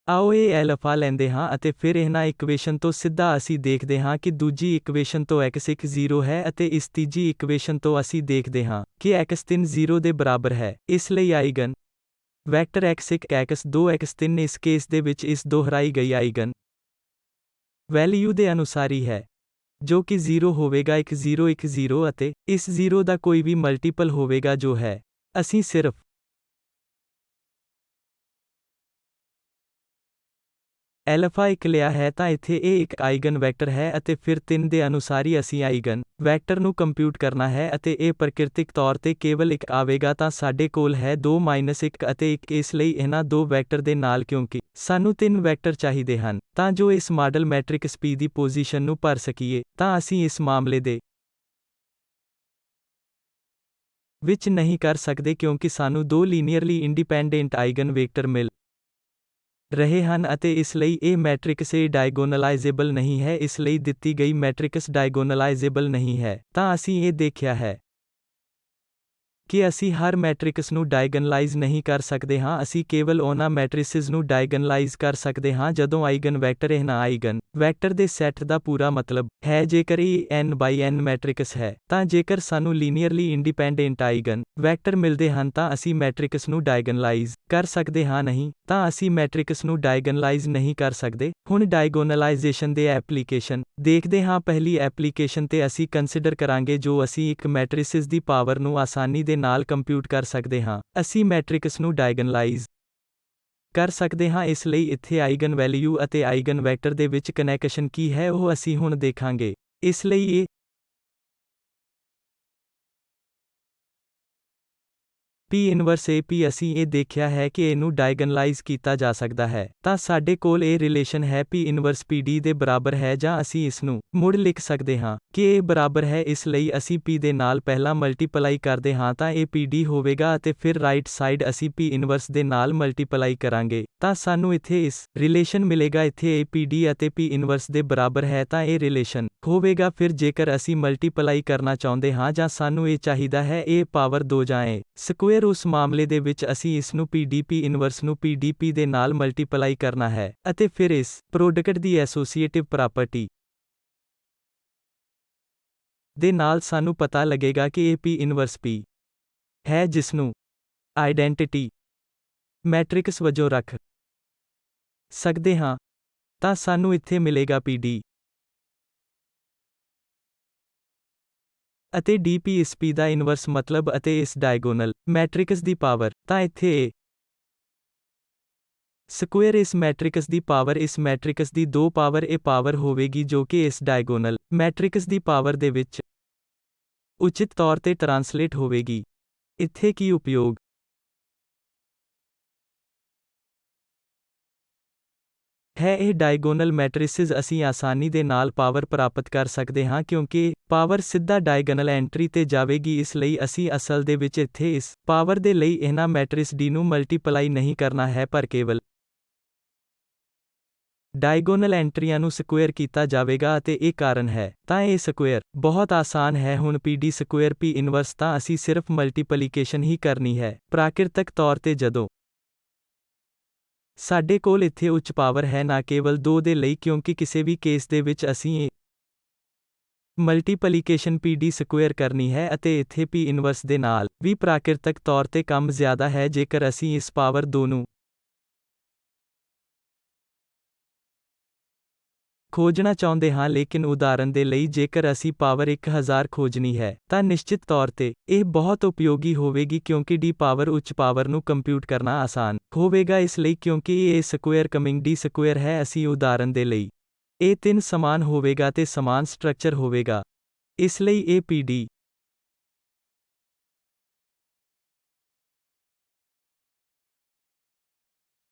ਆਓ ਇਹ ਐਲਫਾ ਲੈਂਦੇ ਹਾਂ ਅਤੇ ਫਿਰ ਇਹਨਾਂ ਇਕੁਏਸ਼ਨ ਤੋਂ ਸਿੱਧਾ ਅਸੀਂ ਦੇਖਦੇ ਹਾਂ ਕਿ ਦੂਜੀ ਇਕੁਏਸ਼ਨ ਤੋਂ x1 0 ਹੈ ਅਤੇ ਇਸ ਤੀਜੀ ਇਕੁਏਸ਼ਨ ਤੋਂ ਅਸੀਂ ਦੇਖਦੇ ਹਾਂ ਕਿ x3 0 ਦੇ ਬਰਾਬਰ ਹੈ। ਇਸ ਲਈ eigen vector x1 x2 x3 ਇਸ ਕੇਸ ਦੇ ਵਿੱਚ ਇਸ ਦੁਹਰਾਈ ਗਈ ਆਈਗਨ ਵੈਲਿਊ ਦੇ ਅਨੁਸਾਰੀ ਹੈ ਜੋ ਕਿ 0 ਹੋਵੇਗਾ 1 0 1 0 ਅਤੇ ਇਸ 0 ਦਾ ਕੋਈ ਵੀ ਮਲਟੀਪਲ ਹੋਵੇਗਾ ਜੋ ਹੈ। ਅਸੀਂ ਸਿਰਫ ਐਲਫਾ 1 ਲਿਆ ਹੈ ਤਾਂ ਇੱਥੇ ਇਹ ਇੱਕ ਆਈਗਨ ਵੈਕਟਰ ਹੈ ਅਤੇ ਫਿਰ 3 ਦੇ ਅਨੁਸਾਰੀ ਅਸੀਂ ਆਈਗਨ ਵੈਕਟਰ ਨੂੰ ਕੰਪਿਊਟ ਕਰਨਾ ਹੈ ਅਤੇ ਇਹ ਪ੍ਰਕਿਰਤਿਕ ਤੌਰ ਤੇ ਕੇਵਲ ਇੱਕ ਆਵੇਗਾ ਤਾਂ ਸਾਡੇ ਕੋਲ ਹੈ 2 1 ਅਤੇ 1 ਇਸ ਲਈ ਇਹਨਾਂ ਦੋ ਵੈਕਟਰ ਦੇ ਨਾਲ ਕਿਉਂਕਿ ਸਾਨੂੰ 3 ਵੈਕਟਰ ਚਾਹੀਦੇ ਹਨ ਤਾਂ ਜੋ ਇਸ ਮਾਡਲ ਮੈਟ੍ਰਿਕਸ P ਦੀ ਪੋਜੀਸ਼ਨ ਨੂੰ ਭਰ ਸਕੀਏ ਤਾਂ ਅਸੀਂ ਇਸ ਮਾਮਲੇ ਦੇ ਵਿੱਚ ਨਹੀਂ ਕਰ ਸਕਦੇ ਕਿਉਂਕਿ ਸਾਨੂੰ ਦੋ ਲੀਨੀਅਰਲੀ ਇੰਡੀਪੈਂਡੈਂਟ ਆਈਗਨ ਵੇਕਟਰ ਮਿਲ ਰਹੇ ਹਨ ਅਤੇ ਇਸ ਲਈ ਇਹ ਮੈਟ੍ਰਿਕਸ A ਡਾਇਗੋਨਲਾਈਜ਼ੇਬਲ ਨਹੀਂ ਹੈ। ਇਸ ਲਈ ਦਿੱਤੀ ਗਈ ਮੈਟ੍ਰਿਕਸ ਡਾਇਗੋਨਲਾਈਜ਼ੇਬਲ ਨਹੀਂ ਹੈ। ਤਾਂ ਅਸੀਂ ਇਹ ਦੇਖਿਆ ਹੈ ਕਿ ਅਸੀਂ ਹਰ ਮੈਟ੍ਰਿਕਸ ਨੂੰ ਡਾਇਗਨਲਾਈਜ਼ ਨਹੀਂ ਕਰ ਸਕਦੇ ਹਾਂ, ਅਸੀਂ ਕੇਵਲ ਉਹਨਾਂ ਮੈਟ੍ਰਿਸਿਜ਼ ਨੂੰ ਡਾਇਗਨਲਾਈਜ਼ ਕਰ ਸਕਦੇ ਹਾਂ ਜਦੋਂ ਆਈਗਨ ਵੈਕਟਰ ਇਹਨਾਂ ਆਈਗਨ ਵੈਕਟਰ ਦੇ ਸੈੱਟ ਦਾ ਪੂਰਾ ਮਤਲਬ ਹੈ। ਜੇਕਰ ਇਹ n ਬਾਈ n ਮੈਟ੍ਰਿਕਸ ਹੈ ਤਾਂ ਜੇਕਰ ਸਾਨੂੰ ਲੀਨੀਅਰਲੀ ਇੰਡੀਪੈਂਡੈਂਟ ਆਈਗਨ ਵੈਕਟਰ ਮਿਲਦੇ ਹਨ ਤਾਂ ਅਸੀਂ ਮੈਟ੍ਰਿਕਸ ਨੂੰ ਡਾਇਗਨਲਾਈਜ਼ ਕਰ ਸਕਦੇ ਹਾਂ, ਨਹੀਂ ਤਾਂ ਅਸੀਂ ਮੈਟ੍ਰਿਕਸ ਨੂੰ ਡਾਇਗਨਲਾਈਜ਼ ਨਹੀਂ ਕਰ ਸਕਦੇ। ਹੁਣ ਡਾਇਗੋਨਲਾਈਜ਼ੇਸ਼ਨ ਦੇ ਐਪਲੀਕੇਸ਼ਨ ਦੇਖਦੇ ਹਾਂ। ਪਹਿਲੀ ਐਪਲੀਕੇਸ਼ਨ ਤੇ ਅਸੀਂ ਕੰਸੀਡਰ ਕਰਾਂਗੇ ਜੋ ਅਸੀਂ ਇੱਕ ਮੈਟ੍ਰਿਸਿਜ਼ ਦੀ ਪਾਵਰ ਨੂੰ ਆਸਾਨੀ ਦੇ ਨਾਲ ਕੰਪਿਊਟ ਕਰ ਸਕਦੇ ਹਾਂ। ਅਸੀਂ ਮੈਟ੍ਰਿਕਸ ਨੂੰ ਡਾਇਗਨਲਾਈਜ਼ ਕਰ ਸਕਦੇ ਹਾਂ। ਇਸ ਲਈ ਇੱਥੇ ਆਈਗਨ ਵੈਲਿਊ ਅਤੇ ਆਈਗਨ ਵੈਕਟਰ ਦੇ ਵਿੱਚ ਕਨੈਕਸ਼ਨ ਕੀ ਹੈ ਉਹ ਅਸੀਂ ਹੁਣ ਦੇਖਾਂਗੇ। ਇਸ ਲਈ ਇਹ P ਇਨਵਰਸ AP ਅਸੀਂ ਇਹ ਦੇਖਿਆ ਹੈ ਕਿ ਇਹਨੂੰ ਡਾਇਗਨਲਾਈਜ਼ ਕੀਤਾ ਜਾ ਸਕਦਾ ਹੈ। ਤਾਂ ਸਾਡੇ ਕੋਲ ਇਹ ਰਿਲੇਸ਼ਨ ਹੈ P ਇਨਵਰਸ PD ਦੇ ਬਰਾਬਰ ਹੈ ਜਾਂ ਅਸੀਂ ਇਸ ਨੂੰ ਮੁੜ ਲਿਖ ਸਕਦੇ ਹਾਂ ਕਿ ਇਹ ਬਰਾਬਰ ਹੈ। ਇਸ ਲਈ ਅਸੀਂ P ਦੇ ਨਾਲ ਪਹਿਲਾਂ ਮਲਟੀਪਲਾਈ ਕਰਦੇ ਹਾਂ ਤਾਂ ਇਹ PD ਹੋਵੇਗਾ ਅਤੇ ਫਿਰ ਰਾਈਟ ਸਾਈਡ ਅਸੀਂ P ਇਨਵਰਸ ਦੇ ਨਾਲ ਮਲਟੀਪਲਾਈ ਕਰਾਂਗੇ ਤਾਂ ਸਾਨੂੰ ਇੱਥੇ ਇਸ ਰਿਲੇਸ਼ਨ ਮਿਲੇਗਾ। ਇੱਥੇ ਇਹ PD ਅਤੇ P ਇਨਵਰਸ ਦੇ ਬਰਾਬਰ ਹੈ ਤਾਂ ਇਹ ਰਿਲੇਸ਼ਨ ਹੋਵੇਗਾ। ਫਿਰ ਜੇਕਰ ਅਸੀਂ ਮਲਟੀਪਲਾਈ ਕਰਨਾ ਚਾਹੁੰਦੇ ਹਾਂ ਜਾਂ ਸਾਨੂੰ ਇਹ ਚਾਹੀਦਾ ਹੈ A ਪਾਵਰ 2 ਜਾਂ A ਸਕੁਏਅਰ ਉਸ ਮਾਮਲੇ ਦੇ ਵਿੱਚ ਅਸੀਂ ਇਸ ਨੂੰ PDP ਇਨਵਰਸ ਨੂੰ PDP ਦੇ ਨਾਲ ਮਲਟੀਪਲਾਈ ਕਰਨਾ ਹੈ ਅਤੇ ਫਿਰ ਇਸ ਪ੍ਰੋਡਕਟ ਦੀ ਐਸੋਸੀਏਟਿਵ ਪ੍ਰਾਪਰਟੀ ਦੇ ਨਾਲ ਸਾਨੂੰ ਪਤਾ ਲੱਗੇਗਾ ਕਿ ਇਹ P ਇਨਵਰਸ P ਹੈ ਜਿਸ ਨੂੰ ਆਈਡੈਂਟਿਟੀ ਮੈਟ੍ਰਿਕਸ ਵਜੋਂ ਰੱਖ ਸਕਦੇ ਹਾਂ ਤਾਂ ਸਾਨੂੰ ਇੱਥੇ ਮਿਲੇਗਾ PD ਅਤੇ DP ਇਸ P ਦਾ ਇਨਵਰਸ ਮਤਲਬ ਅਤੇ ਇਸ ਡਾਇਗੋਨਲ ਮੈਟ੍ਰਿਕਸ ਦੀ ਪਾਵਰ ਤਾਂ ਇੱਥੇ A ਸਕੁਏਅਰ ਇਸ ਮੈਟ੍ਰਿਕਸ ਦੀ ਪਾਵਰ ਇਸ matrix the 2 power A power ਹੋਵੇਗੀ ਜੋ ਕਿ ਇਸ ਡਾਇਗੋਨਲ ਮੈਟ੍ਰਿਕਸ ਦੀ ਪਾਵਰ ਦੇ ਵਿੱਚ ਉਚਿਤ ਤੌਰ ਤੇ ਟਰਾਂਸਲੇਟ ਹੋਵੇਗੀ। ਇੱਥੇ ਕੀ ਉਪਯੋਗ ਹੈ ਇਹ ਡਾਇਗੋਨਲ ਮੈਟ੍ਰਿਸਿਜ਼ ਅਸੀਂ ਆਸਾਨੀ ਦੇ ਨਾਲ ਪਾਵਰ ਪ੍ਰਾਪਤ ਕਰ ਸਕਦੇ ਹਾਂ ਕਿਉਂਕਿ ਪਾਵਰ ਸਿੱਧਾ ਡਾਇਗੋਨਲ ਐਂਟਰੀ ਤੇ ਜਾਵੇਗੀ। ਇਸ ਲਈ ਅਸੀਂ ਅਸਲ ਦੇ ਵਿੱਚ ਇੱਥੇ ਇਸ ਪਾਵਰ ਦੇ ਲਈ ਇਹਨਾਂ ਮੈਟ੍ਰਿਸ D ਨੂੰ ਮਲਟੀਪਲਾਈ ਨਹੀਂ ਕਰਨਾ ਹੈ ਪਰ ਕੇਵਲ ਡਾਇਗੋਨਲ ਐਂਟਰੀਆਂ ਨੂੰ ਸਕੁਏਅਰ ਕੀਤਾ ਜਾਵੇਗਾ ਅਤੇ ਇਹ ਕਾਰਨ ਹੈ ਤਾਂ ਇਹ ਸਕੁਏਅਰ ਬਹੁਤ ਆਸਾਨ ਹੈ। ਹੁਣ PD ਸਕੁਏਅਰ P ਇਨਵਰਸ ਤਾਂ ਅਸੀਂ ਸਿਰਫ ਮਲਟੀਪਲੀਕੇਸ਼ਨ ਹੀ ਕਰਨੀ ਹੈ। ਪ੍ਰਾਕਿਰਤਕ ਤੌਰ ਤੇ ਜਦੋਂ ਸਾਡੇ ਕੋਲ ਇੱਥੇ ਉੱਚ ਪਾਵਰ ਹੈ ਨਾ ਕੇਵਲ 2 ਦੇ ਲਈ ਕਿਉਂਕਿ ਕਿਸੇ ਵੀ ਕੇਸ ਦੇ ਵਿੱਚ ਅਸੀਂ ਇਹ ਮਲਟੀਪਲੀਕੇਸ਼ਨ PD ਸਕੁਏਅਰ ਕਰਨੀ ਹੈ ਅਤੇ ਇੱਥੇ P ਇਨਵਰਸ ਦੇ ਨਾਲ ਵੀ ਪ੍ਰਾਕਿਰਤਕ ਤੌਰ ਤੇ ਕੰਮ ਜ਼ਿਆਦਾ ਹੈ ਜੇਕਰ ਅਸੀਂ ਇਸ ਪਾਵਰ 2 ਨੂੰ ਖੋਜਣਾ ਚਾਹੁੰਦੇ ਹਾਂ ਲੇਕਿਨ ਉਦਾਹਰਨ ਦੇ ਲਈ ਜੇਕਰ ਅਸੀਂ ਪਾਵਰ 1000 ਖੋਜਣੀ ਹੈ ਤਾਂ ਨਿਸ਼ਚਿਤ ਤੌਰ ਤੇ ਇਹ ਬਹੁਤ ਉਪਯੋਗੀ ਹੋਵੇਗੀ ਕਿਉਂਕਿ d ਪਾਵਰ ਉੱਚ ਪਾਵਰ ਨੂੰ ਕੰਪਿਊਟ ਕਰਨਾ ਆਸਾਨ ਹੋਵੇਗਾ ਇਸ ਲਈ ਕਿਉਂਕਿ ਇਹ ਸਕੁਏਅਰ ਕਮਿੰਗ d ਸਕੁਏਅਰ ਹੈ ਅਸੀਂ ਉਦਾਹਰਨ ਦੇ ਲਈ ਇਹ 3 ਸਮਾਨ ਹੋਵੇਗਾ ਤੇ ਸਮਾਨ ਸਟਰਕਚਰ ਹੋਵੇਗਾ ਇਸ ਲਈ ਇਹ PD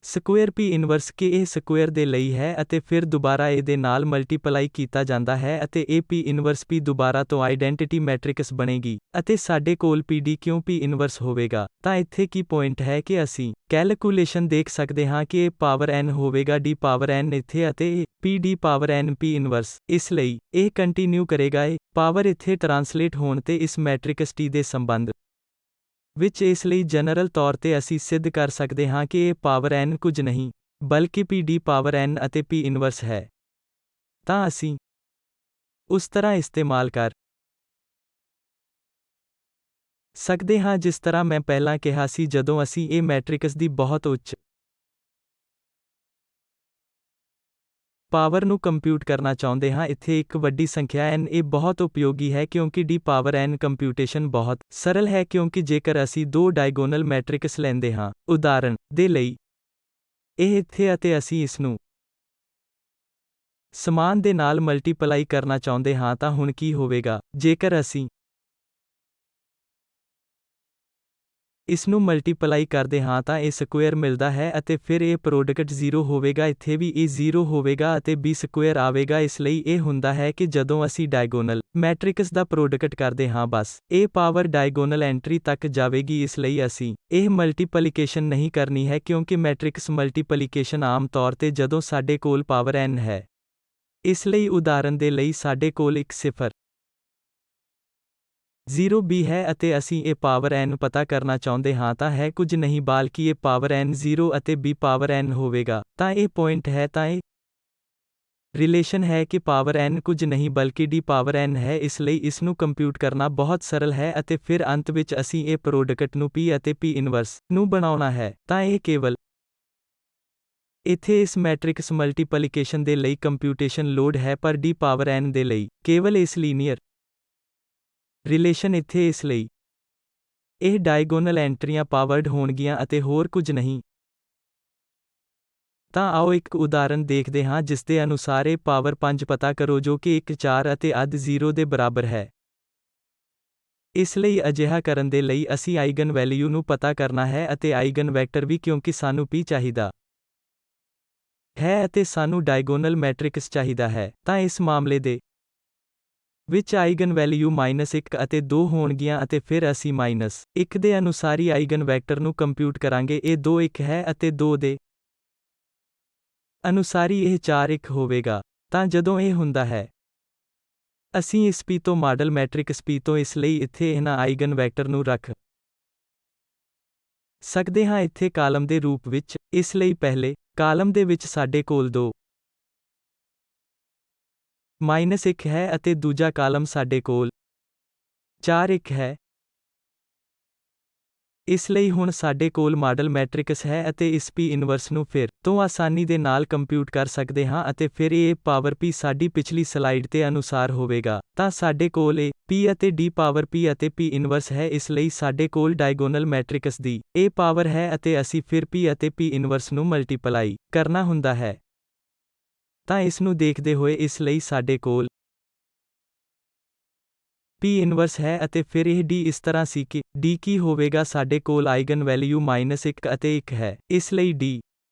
ਸਕੁਏਅਰ P ਇਨਵਰਸ ਕੇ ਇਹ ਸਕੁਏਅਰ ਦੇ ਲਈ ਹੈ ਅਤੇ ਫਿਰ ਦੁਬਾਰਾ ਇਹ ਦੇ ਨਾਲ ਮਲਟੀਪਲਾਈ ਕੀਤਾ ਜਾਂਦਾ ਹੈ ਅਤੇ ਇਹ P ਇਨਵਰਸ P ਦੁਬਾਰਾ ਤੋਂ ਆਈਡੈਂਟਿਟੀ ਮੈਟ੍ਰਿਕਸ ਬਣੇਗੀ ਅਤੇ ਸਾਡੇ ਕੋਲ PD ਕਿਉਂ P ਇਨਵਰਸ ਹੋਵੇਗਾ ਤਾਂ ਇੱਥੇ ਕੀ ਪੁਆਇੰਟ ਹੈ ਕਿ ਅਸੀਂ ਕੈਲਕੂਲੇਸ਼ਨ ਦੇਖ ਸਕਦੇ ਹਾਂ ਕਿ ਇਹ ਪਾਵਰ n ਹੋਵੇਗਾ d ਪਾਵਰ n ਇੱਥੇ ਅਤੇ ਇਹ PD power n P inverse ਇਸ ਲਈ ਇਹ ਕੰਟੀਨਿਊ ਕਰੇਗਾ ਇਹ ਪਾਵਰ ਇੱਥੇ ਟਰਾਂਸਲੇਟ ਹੋਣ ਤੇ ਇਸ ਮੈਟ੍ਰਿਕਸ T ਦੇ ਸੰਬੰਧ ਵਿੱਚ ਇਸ ਲਈ ਜਨਰਲ ਤੌਰ ਤੇ ਅਸੀਂ ਸਿੱਧ ਕਰ ਸਕਦੇ ਹਾਂ ਕਿ ਇਹ ਪਾਵਰ n ਕੁਝ ਨਹੀਂ ਬਲਕਿ PD ਪਾਵਰ n ਅਤੇ P ਇਨਵਰਸ ਹੈ ਤਾਂ ਅਸੀਂ ਉਸ ਤਰ੍ਹਾਂ ਇਸਤੇਮਾਲ ਕਰ ਸਕਦੇ ਹਾਂ ਜਿਸ ਤਰ੍ਹਾਂ ਮੈਂ ਪਹਿਲਾਂ ਕਿਹਾ ਸੀ ਜਦੋਂ ਅਸੀਂ ਇਹ ਮੈਟ੍ਰਿਕਸ ਦੀ ਬਹੁਤ ਉੱਚ ਪਾਵਰ ਨੂੰ ਕੰਪਿਊਟ ਕਰਨਾ ਚਾਹੁੰਦੇ ਹਾਂ ਇੱਥੇ ਇੱਕ ਵੱਡੀ ਸੰਖਿਆ n ਇਹ ਬਹੁਤ ਉਪਯੋਗੀ ਹੈ ਕਿਉਂਕਿ d ਪਾਵਰ n ਕੰਪਿਊਟੇਸ਼ਨ ਬਹੁਤ ਸਰਲ ਹੈ ਕਿਉਂਕਿ ਜੇਕਰ ਅਸੀਂ 2 ਡਾਇਗੋਨਲ ਮੈਟ੍ਰਿਕਸ ਲੈਂਦੇ ਹਾਂ ਉਦਾਹਰਨ ਦੇ ਲਈ ਇਹ ਇੱਥੇ ਅਤੇ ਅਸੀਂ ਇਸ ਨੂੰ ਸਮਾਨ ਦੇ ਨਾਲ ਮਲਟੀਪਲਾਈ ਕਰਨਾ ਚਾਹੁੰਦੇ ਹਾਂ ਤਾਂ ਹੁਣ ਕੀ ਹੋਵੇਗਾ ਜੇਕਰ ਅਸੀਂ ਇਸ ਨੂੰ ਮਲਟੀਪਲਾਈ ਕਰਦੇ ਹਾਂ ਤਾਂ ਇਹ ਸਕੁਏਅਰ ਮਿਲਦਾ ਹੈ ਅਤੇ ਫਿਰ ਇਹ ਪ੍ਰੋਡਕਟ 0 ਹੋਵੇਗਾ ਇੱਥੇ ਵੀ ਇਹ 0 ਹੋਵੇਗਾ ਅਤੇ b ਸਕੁਏਅਰ ਆਵੇਗਾ ਇਸ ਲਈ ਇਹ ਹੁੰਦਾ ਹੈ ਕਿ ਜਦੋਂ ਅਸੀਂ ਡਾਇਗੋਨਲ ਮੈਟ੍ਰਿਕਸ ਦਾ ਪ੍ਰੋਡਕਟ ਕਰਦੇ ਹਾਂ ਬਸ ਇਹ ਪਾਵਰ ਡਾਇਗੋਨਲ ਐਂਟਰੀ ਤੱਕ ਜਾਵੇਗੀ ਇਸ ਲਈ ਅਸੀਂ ਇਹ ਮਲਟੀਪਲੀਕੇਸ਼ਨ ਨਹੀਂ ਕਰਨੀ ਹੈ ਕਿਉਂਕਿ ਮੈਟ੍ਰਿਕਸ ਮਲਟੀਪਲੀਕੇਸ਼ਨ ਆਮ ਤੌਰ ਤੇ ਜਦੋਂ ਸਾਡੇ ਕੋਲ ਪਾਵਰ n ਹੈ ਇਸ ਲਈ ਉਦਾਹਰਨ ਦੇ ਲਈ ਸਾਡੇ ਕੋਲ ਇੱਕ 0 b ਹੈ ਅਤੇ ਅਸੀਂ ਇਹ ਪਾਵਰ n ਪਤਾ ਕਰਨਾ ਚਾਹੁੰਦੇ ਹਾਂ ਤਾਂ ਹੈ ਕੁਝ ਨਹੀਂ ਬਲਕਿ ਇਹ ਪਾਵਰ n 0 ਅਤੇ b ਪਾਵਰ n ਹੋਵੇਗਾ ਤਾਂ ਇਹ ਪੁਆਇੰਟ ਹੈ ਤਾਂ ਇਹ ਰਿਲੇਸ਼ਨ ਹੈ ਕਿ ਪਾਵਰ n ਕੁਝ ਨਹੀਂ ਬਲਕਿ d ਪਾਵਰ n ਹੈ ਇਸ ਲਈ ਇਸ ਨੂੰ ਕੰਪਿਊਟ ਕਰਨਾ ਬਹੁਤ ਸਰਲ ਹੈ ਅਤੇ ਫਿਰ ਅੰਤ ਵਿੱਚ ਅਸੀਂ ਇਹ ਪ੍ਰੋਡਕਟ ਨੂੰ P ਅਤੇ P ਇਨਵਰਸ ਨੂੰ ਬਣਾਉਣਾ ਹੈ ਤਾਂ ਇਹ ਕੇਵਲ ਇੱਥੇ ਇਸ ਮੈਟ੍ਰਿਕਸ ਮਲਟੀਪਲੀਕੇਸ਼ਨ ਦੇ ਲਈ ਕੰਪਿਊਟੇਸ਼ਨ ਲੋਡ ਹੈ ਪਰ d ਪਾਵਰ n ਦੇ ਲਈ ਕੇਵਲ ਇਸ ਲੀਨੀਅਰ ਰਿਲੇਸ਼ਨ ਇੱਥੇ ਇਸ ਲਈ ਇਹ ਡਾਇਗੋਨਲ ਐਂਟਰੀਆਂ ਪਾਵਰਡ ਹੋਣਗੀਆਂ ਅਤੇ ਹੋਰ ਕੁਝ ਨਹੀਂ ਤਾਂ ਆਓ ਇੱਕ ਉਦਾਹਰਨ ਦੇਖਦੇ ਹਾਂ ਜਿਸ ਦੇ ਅਨੁਸਾਰ ਇਹ ਪਾਵਰ 5 ਪਤਾ ਕਰੋ ਜੋ ਕਿ 1 4 ਅਤੇ ਅੱਧ 0 ਦੇ ਬਰਾਬਰ ਹੈ ਇਸ ਲਈ ਅਜਿਹਾ ਕਰਨ ਦੇ ਲਈ ਅਸੀਂ ਆਈਗਨ ਵੈਲਿਊ ਨੂੰ ਪਤਾ ਕਰਨਾ ਹੈ ਅਤੇ ਆਈਗਨ ਵੈਕਟਰ ਵੀ ਕਿਉਂਕਿ ਸਾਨੂੰ P ਚਾਹੀਦਾ ਹੈ ਅਤੇ ਸਾਨੂੰ ਡਾਇਗੋਨਲ ਮੈਟ੍ਰਿਕਸ ਚਾਹੀਦਾ ਹੈ ਤਾਂ ਇਸ ਮਾਮਲੇ ਦੇ ਵਿੱਚ ਆਈਗਨ ਵੈਲਿਊ -1 ਅਤੇ 2 ਹੋਣਗੀਆਂ ਅਤੇ ਫਿਰ ਅਸੀਂ -1 ਦੇ ਅਨੁਸਾਰੀ ਆਈਗਨ ਵੈਕਟਰ ਨੂੰ ਕੰਪਿਊਟ ਕਰਾਂਗੇ ਇਹ 2 1 ਹੈ ਅਤੇ 2 ਦੇ ਅਨੁਸਾਰੀ ਇਹ 4 1 ਹੋਵੇਗਾ ਤਾਂ ਜਦੋਂ ਇਹ ਹੁੰਦਾ ਹੈ ਅਸੀਂ ਇਸ P ਤੋਂ ਮਾਡਲ ਮੈਟ੍ਰਿਕਸ P ਤੋਂ ਇਸ ਲਈ ਇੱਥੇ ਇਹਨਾਂ ਆਈਗਨ ਵੈਕਟਰ ਨੂੰ ਰੱਖ ਸਕਦੇ ਹਾਂ ਇੱਥੇ ਕਾਲਮ ਦੇ ਰੂਪ ਵਿੱਚ ਇਸ ਲਈ ਪਹਿਲੇ ਕਾਲਮ ਦੇ ਵਿੱਚ ਸਾਡੇ ਕੋਲ 2 -1 ਹੈ ਅਤੇ ਦੂਜਾ ਕਾਲਮ ਸਾਡੇ ਕੋਲ 4 1 ਹੈ ਇਸ ਲਈ ਹੁਣ ਸਾਡੇ ਕੋਲ ਮਾਡਲ ਮੈਟ੍ਰਿਕਸ ਹੈ ਅਤੇ ਇਸ P ਇਨਵਰਸ ਨੂੰ ਫਿਰ ਤੋਂ ਆਸਾਨੀ ਦੇ ਨਾਲ ਕੰਪਿਊਟ ਕਰ ਸਕਦੇ ਹਾਂ ਅਤੇ ਫਿਰ ਇਹ ਪਾਵਰ P ਸਾਡੀ ਪਿਛਲੀ ਸਲਾਈਡ ਤੇ ਅਨੁਸਾਰ ਹੋਵੇਗਾ ਤਾਂ ਸਾਡੇ ਕੋਲ ਇਹ P ਅਤੇ D ਪਾਵਰ P ਅਤੇ P ਇਨਵਰਸ ਹੈ ਇਸ ਲਈ ਸਾਡੇ ਕੋਲ ਡਾਇਗੋਨਲ ਮੈਟ੍ਰਿਕਸ ਦੀ ਇਹ ਪਾਵਰ ਹੈ ਅਤੇ ਅਸੀਂ ਫਿਰ P ਅਤੇ P ਇਨਵਰਸ ਨੂੰ ਮਲਟੀਪਲਾਈ ਕਰਨਾ ਹੁੰਦਾ ਹੈ ਤਾਂ ਇਸ ਨੂੰ ਦੇਖਦੇ ਹੋਏ ਇਸ ਲਈ ਸਾਡੇ ਕੋਲ P ਇਨਵਰਸ ਹੈ ਅਤੇ ਫਿਰ ਇਹ D ਇਸ ਤਰ੍ਹਾਂ ਸੀ ਕਿ D ਕੀ ਹੋਵੇਗਾ ਸਾਡੇ ਕੋਲ ਆਈਗਨ ਵੈਲਿਊ -1 ਅਤੇ 1 ਹੈ ਇਸ ਲਈ D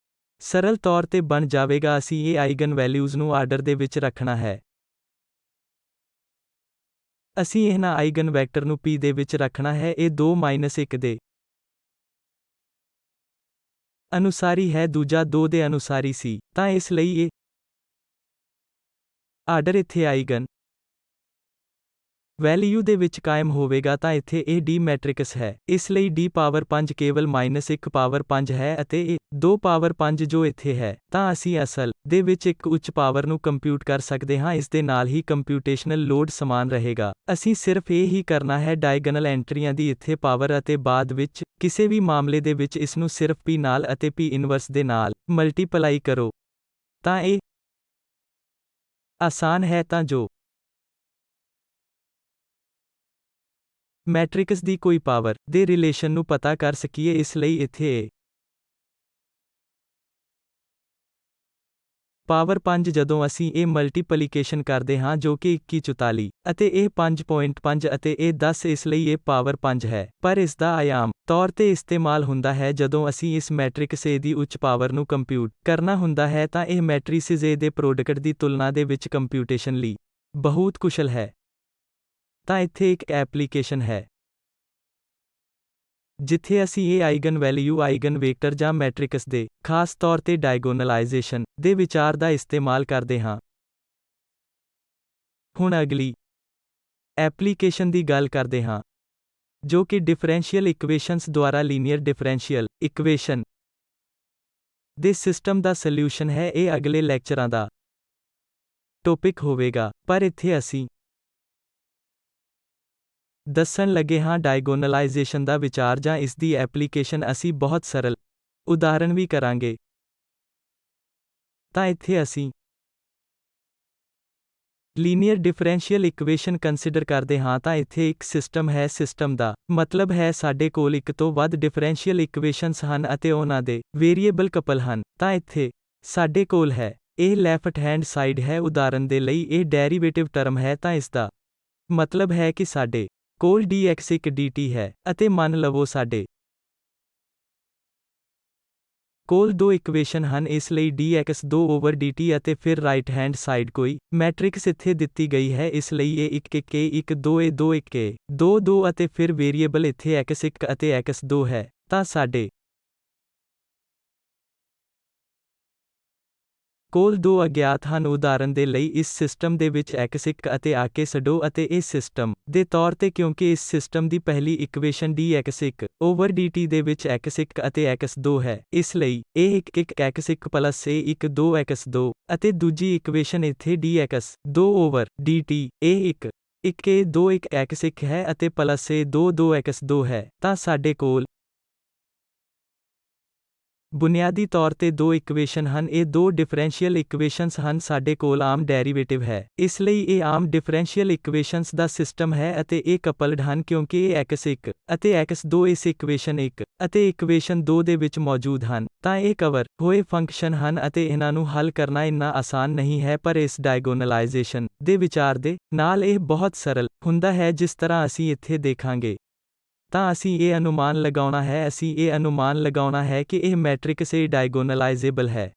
ਸਰਲ ਤੌਰ ਤੇ ਬਣ ਜਾਵੇਗਾ ਅਸੀਂ ਇਹ ਆਈਗਨ ਵੈਲਿਊਜ਼ ਨੂੰ ਆਰਡਰ ਦੇ ਵਿੱਚ ਰੱਖਣਾ ਹੈ ਅਸੀਂ ਇਹਨਾਂ ਆਈਗਨ ਵੈਕਟਰ ਨੂੰ P ਦੇ ਵਿੱਚ ਰੱਖਣਾ ਹੈ ਇਹ 2 -1 ਦੇ ਅਨੁਸਾਰੀ ਹੈ ਦੂਜਾ 2 ਦੇ ਅਨੁਸਾਰੀ ਸੀ ਤਾਂ ਇਸ ਲਈ ਇਹ ਆਰਡਰ ਇੱਥੇ ਆਈਗਨ ਵੈਲਿਊ ਦੇ ਵਿੱਚ ਕਾਇਮ ਹੋਵੇਗਾ ਤਾਂ ਇੱਥੇ ਇਹ D ਮੈਟ੍ਰਿਕਸ ਹੈ। ਇਸ ਲਈ D ਪਾਵਰ 5 ਕੇਵਲ -1 ਪਾਵਰ 5 ਹੈ ਅਤੇ ਇਹ 2 ਪਾਵਰ 5 ਜੋ ਇੱਥੇ ਹੈ, ਤਾਂ ਅਸੀਂ ਅਸਲ ਦੇ ਵਿੱਚ ਇੱਕ ਉੱਚ ਪਾਵਰ ਨੂੰ ਕੰਪਿਊਟ ਕਰ ਸਕਦੇ ਹਾਂ। ਇਸ ਦੇ ਨਾਲ ਹੀ ਕੰਪਿਊਟੇਸ਼ਨਲ ਲੋਡ ਸਮਾਨ ਰਹੇਗਾ। ਅਸੀਂ ਸਿਰਫ ਇਹ ਹੀ ਕਰਨਾ ਹੈ, ਡਾਇਗੋਨਲ ਐਂਟਰੀਆਂ ਦੀ ਇੱਥੇ ਪਾਵਰ ਅਤੇ ਬਾਅਦ ਵਿੱਚ ਕਿਸੇ ਵੀ ਮਾਮਲੇ ਦੇ ਵਿੱਚ ਇਸ ਨੂੰ ਸਿਰਫ P ਨਾਲ ਅਤੇ P ਇਨਵਰਸ ਦੇ ਨਾਲ ਮਲਟੀਪਲਾਈ ਕਰੋ। ਤਾਂ ਇਹ ਆਸਾਨ ਹੈ ਤਾਂ ਜੋ ਮੈਟ੍ਰਿਕਸ ਦੀ ਕੋਈ ਪਾਵਰ ਦੇ ਰਿਲੇਸ਼ਨ ਨੂੰ ਪਤਾ ਕਰ ਸਕੀਏ। ਇਸ ਲਈ ਇੱਥੇ ਇਹ ਪਾਵਰ 5 ਜਦੋਂ ਅਸੀਂ ਇਹ ਮਲਟੀਪਲੀਕੇਸ਼ਨ ਕਰਦੇ ਹਾਂ ਜੋ ਕਿ 2144 ਅਤੇ ਇਹ 5.5 ਅਤੇ ਇਹ 10, ਇਸ ਲਈ ਇਹ ਪਾਵਰ 5 ਹੈ। ਪਰ ਇਸ ਦਾ ਆਯਾਮ ਤੌਰ ਤੇ ਇਸਤੇਮਾਲ ਹੁੰਦਾ ਹੈ ਜਦੋਂ ਅਸੀਂ ਇਸ ਮੈਟ੍ਰਿਕਸ A ਦੀ ਉੱਚ ਪਾਵਰ ਨੂੰ ਕੰਪਿਊਟ ਕਰਨਾ ਹੁੰਦਾ ਹੈ ਤਾਂ ਇਹ ਮੈਟ੍ਰਿਸਿਸ A ਦੇ ਪ੍ਰੋਡਕਟ ਦੀ ਤੁਲਨਾ ਦੇ ਵਿੱਚ ਕੰਪਿਊਟੇਸ਼ਨ ਲਈ ਬਹੁਤ ਕੁਸ਼ਲ ਹੈ। ਤਾਂ ਇੱਥੇ ਇੱਕ ਐਪਲੀਕੇਸ਼ਨ ਹੈ ਜਿੱਥੇ ਅਸੀਂ ਇਹ ਆਈਗਨ ਵੈਲਿਊ, ਆਈਗਨ ਵੇਕਟਰ ਜਾਂ ਮੈਟ੍ਰਿਕਸ ਦੇ ਖਾਸ ਤੌਰ ਤੇ ਡਾਇਗੋਨਲਾਈਜੇਸ਼ਨ ਦੇ ਵਿਚਾਰ ਦਾ ਇਸਤੇਮਾਲ ਕਰਦੇ ਹਾਂ। ਹੁਣ ਅਗਲੀ ਐਪਲੀਕੇਸ਼ਨ ਦੀ ਗੱਲ ਕਰਦੇ ਹਾਂ ਜੋ ਕਿ ਡਿਫਰੈਂਸ਼ੀਅਲ ਇਕੁਏਸ਼ਨਸ ਦੁਆਰਾ ਲੀਨੀਅਰ ਡਿਫਰੈਂਸ਼ੀਅਲ ਇਕੁਏਸ਼ਨ ਦੇ ਸਿਸਟਮ ਦਾ ਸੋਲਿਊਸ਼ਨ ਹੈ। ਇਹ ਅਗਲੇ ਲੈਕਚਰਾਂ ਦਾ ਟੌਪਿਕ ਹੋਵੇਗਾ, ਪਰ ਇੱਥੇ ਅਸੀਂ ਦੱਸਣ ਲੱਗੇ ਹਾਂ ਡਾਇਗੋਨਲਾਈਜੇਸ਼ਨ ਦਾ ਵਿਚਾਰ ਜਾਂ ਇਸ ਦੀ ਐਪਲੀਕੇਸ਼ਨ ਅਸੀਂ ਬਹੁਤ ਸਰਲ ਉਦਾਹਰਣ ਵੀ ਕਰਾਂਗੇ। ਤਾਂ ਇੱਥੇ ਅਸੀਂ ਲੀਨੀਅਰ ਡਿਫਰੈਂਸ਼ੀਅਲ ਇਕੁਏਸ਼ਨ ਕੰਸੀਡਰ ਕਰਦੇ ਹਾਂ ਤਾਂ ਇੱਥੇ ਇੱਕ ਸਿਸਟਮ ਹੈ। ਸਿਸਟਮ ਦਾ ਮਤਲਬ ਹੈ ਸਾਡੇ ਕੋਲ ਇੱਕ ਤੋਂ ਵੱਧ ਡਿਫਰੈਂਸ਼ੀਅਲ ਇਕੁਏਸ਼ਨਸ ਹਨ ਅਤੇ ਉਹਨਾਂ ਦੇ ਵੇਰੀਏਬਲ ਕਪਲ ਹਨ। ਤਾਂ ਇੱਥੇ ਸਾਡੇ ਕੋਲ ਹੈ, ਇਹ ਲੈਫਟ ਹੈਂਡ ਸਾਈਡ ਹੈ। ਉਦਾਹਰਣ ਦੇ ਲਈ ਇਹ ਡੈਰੀਵੇਟਿਵ ਟਰਮ ਹੈ ਤਾਂ ਇਸ ਦਾ ਮਤਲਬ ਹੈ ਕਿ ਸਾਡੇ ਕੋਲ dx ਇੱਕ dt ਹੈ ਅਤੇ ਮੰਨ ਲਵੋ ਸਾਡੇ ਕੋਲ ਦੋ ਇਕੁਏਸ਼ਨ ਹਨ, ਇਸ ਲਈ dx 2 ਓਵਰ dt ਅਤੇ ਫਿਰ ਰਾਈਟ ਹੈਂਡ ਸਾਈਡ ਕੋਈ ਮੈਟ੍ਰਿਕਸ ਇੱਥੇ ਦਿੱਤੀ ਗਈ ਹੈ। ਇਸ ਲਈ ਇਹ 1 1 1 2 a 2 1 a 2 2 ਅਤੇ ਫਿਰ ਵੇਰੀਏਬਲ ਇੱਥੇ x1 ਅਤੇ x2 ਹੈ। ਤਾਂ ਸਾਡੇ ਕੋਲ ਦੋ ਅਗਿਆਤ ਹਨ। ਉਦਾਹਰਣ ਦੇ ਲਈ ਇਸ ਸਿਸਟਮ ਦੇ ਵਿੱਚ x1 ਅਤੇ x2 ਅਤੇ ਇਸ ਸਿਸਟਮ ਦੇ ਤੌਰ ਤੇ ਕਿਉਂਕਿ ਇਸ ਸਿਸਟਮ ਦੀ ਪਹਿਲੀ ਇਕੁਏਸ਼ਨ dx1 ਓਵਰ dt ਦੇ ਵਿੱਚ x1 ਅਤੇ x2 ਹੈ, ਇਸ ਲਈ ਇਹ 1 1 x1 ਪਲੱਸ a1 2 x2 ਅਤੇ ਦੂਜੀ ਇਕੁਏਸ਼ਨ ਇੱਥੇ dx 2 ਓਵਰ dt ਇਹ 1 1 a 2 1 x1 ਹੈ ਅਤੇ ਪਲੱਸ a 2 2 x2 ਹੈ। ਤਾਂ ਸਾਡੇ ਕੋਲ ਬੁਨਿਆਦੀ ਤੌਰ ਤੇ ਦੋ ਇਕੁਏਸ਼ਨ ਹਨ। ਇਹ ਦੋ ਡਿਫਰੈਂਸ਼ੀਅਲ ਇਕੁਏਸ਼ਨਸ ਹਨ। ਸਾਡੇ ਕੋਲ ਆਮ ਡੈਰੀਵੇਟਿਵ ਹੈ, ਇਸ ਲਈ ਇਹ ਆਮ ਡਿਫਰੈਂਸ਼ੀਅਲ ਇਕੁਏਸ਼ਨਸ ਦਾ ਸਿਸਟਮ ਹੈ ਅਤੇ ਇਹ ਕਪਲਡ ਹਨ ਕਿਉਂਕਿ ਇਹ x1 ਅਤੇ x2 ਇਸ ਇਕੁਏਸ਼ਨ 1 ਅਤੇ ਇਕੁਏਸ਼ਨ 2 ਦੇ ਵਿੱਚ ਮੌਜੂਦ ਹਨ। ਤਾਂ ਇਹ ਕਵਰ ਹੋਏ ਫੰਕਸ਼ਨ ਹਨ ਅਤੇ ਇਹਨਾਂ ਨੂੰ ਹੱਲ ਕਰਨਾ ਇੰਨਾ ਆਸਾਨ ਨਹੀਂ ਹੈ, ਪਰ ਇਸ ਡਾਇਗੋਨਲਾਈਜੇਸ਼ਨ ਦੇ ਵਿਚਾਰ ਦੇ ਨਾਲ ਇਹ ਬਹੁਤ ਸਰਲ ਹੁੰਦਾ ਹੈ ਜਿਸ ਤਰ੍ਹਾਂ ਅਸੀਂ ਇੱਥੇ ਦੇਖਾਂਗੇ। ਤਾਂ ਅਸੀਂ ਇਹ ਅਨੁਮਾਨ ਲਗਾਉਣਾ ਹੈ ਕਿ ਇਹ ਮੈਟ੍ਰਿਕਸ A ਡਾਇਗੋਨਲਾਈਜ਼ੇਬਲ ਹੈ।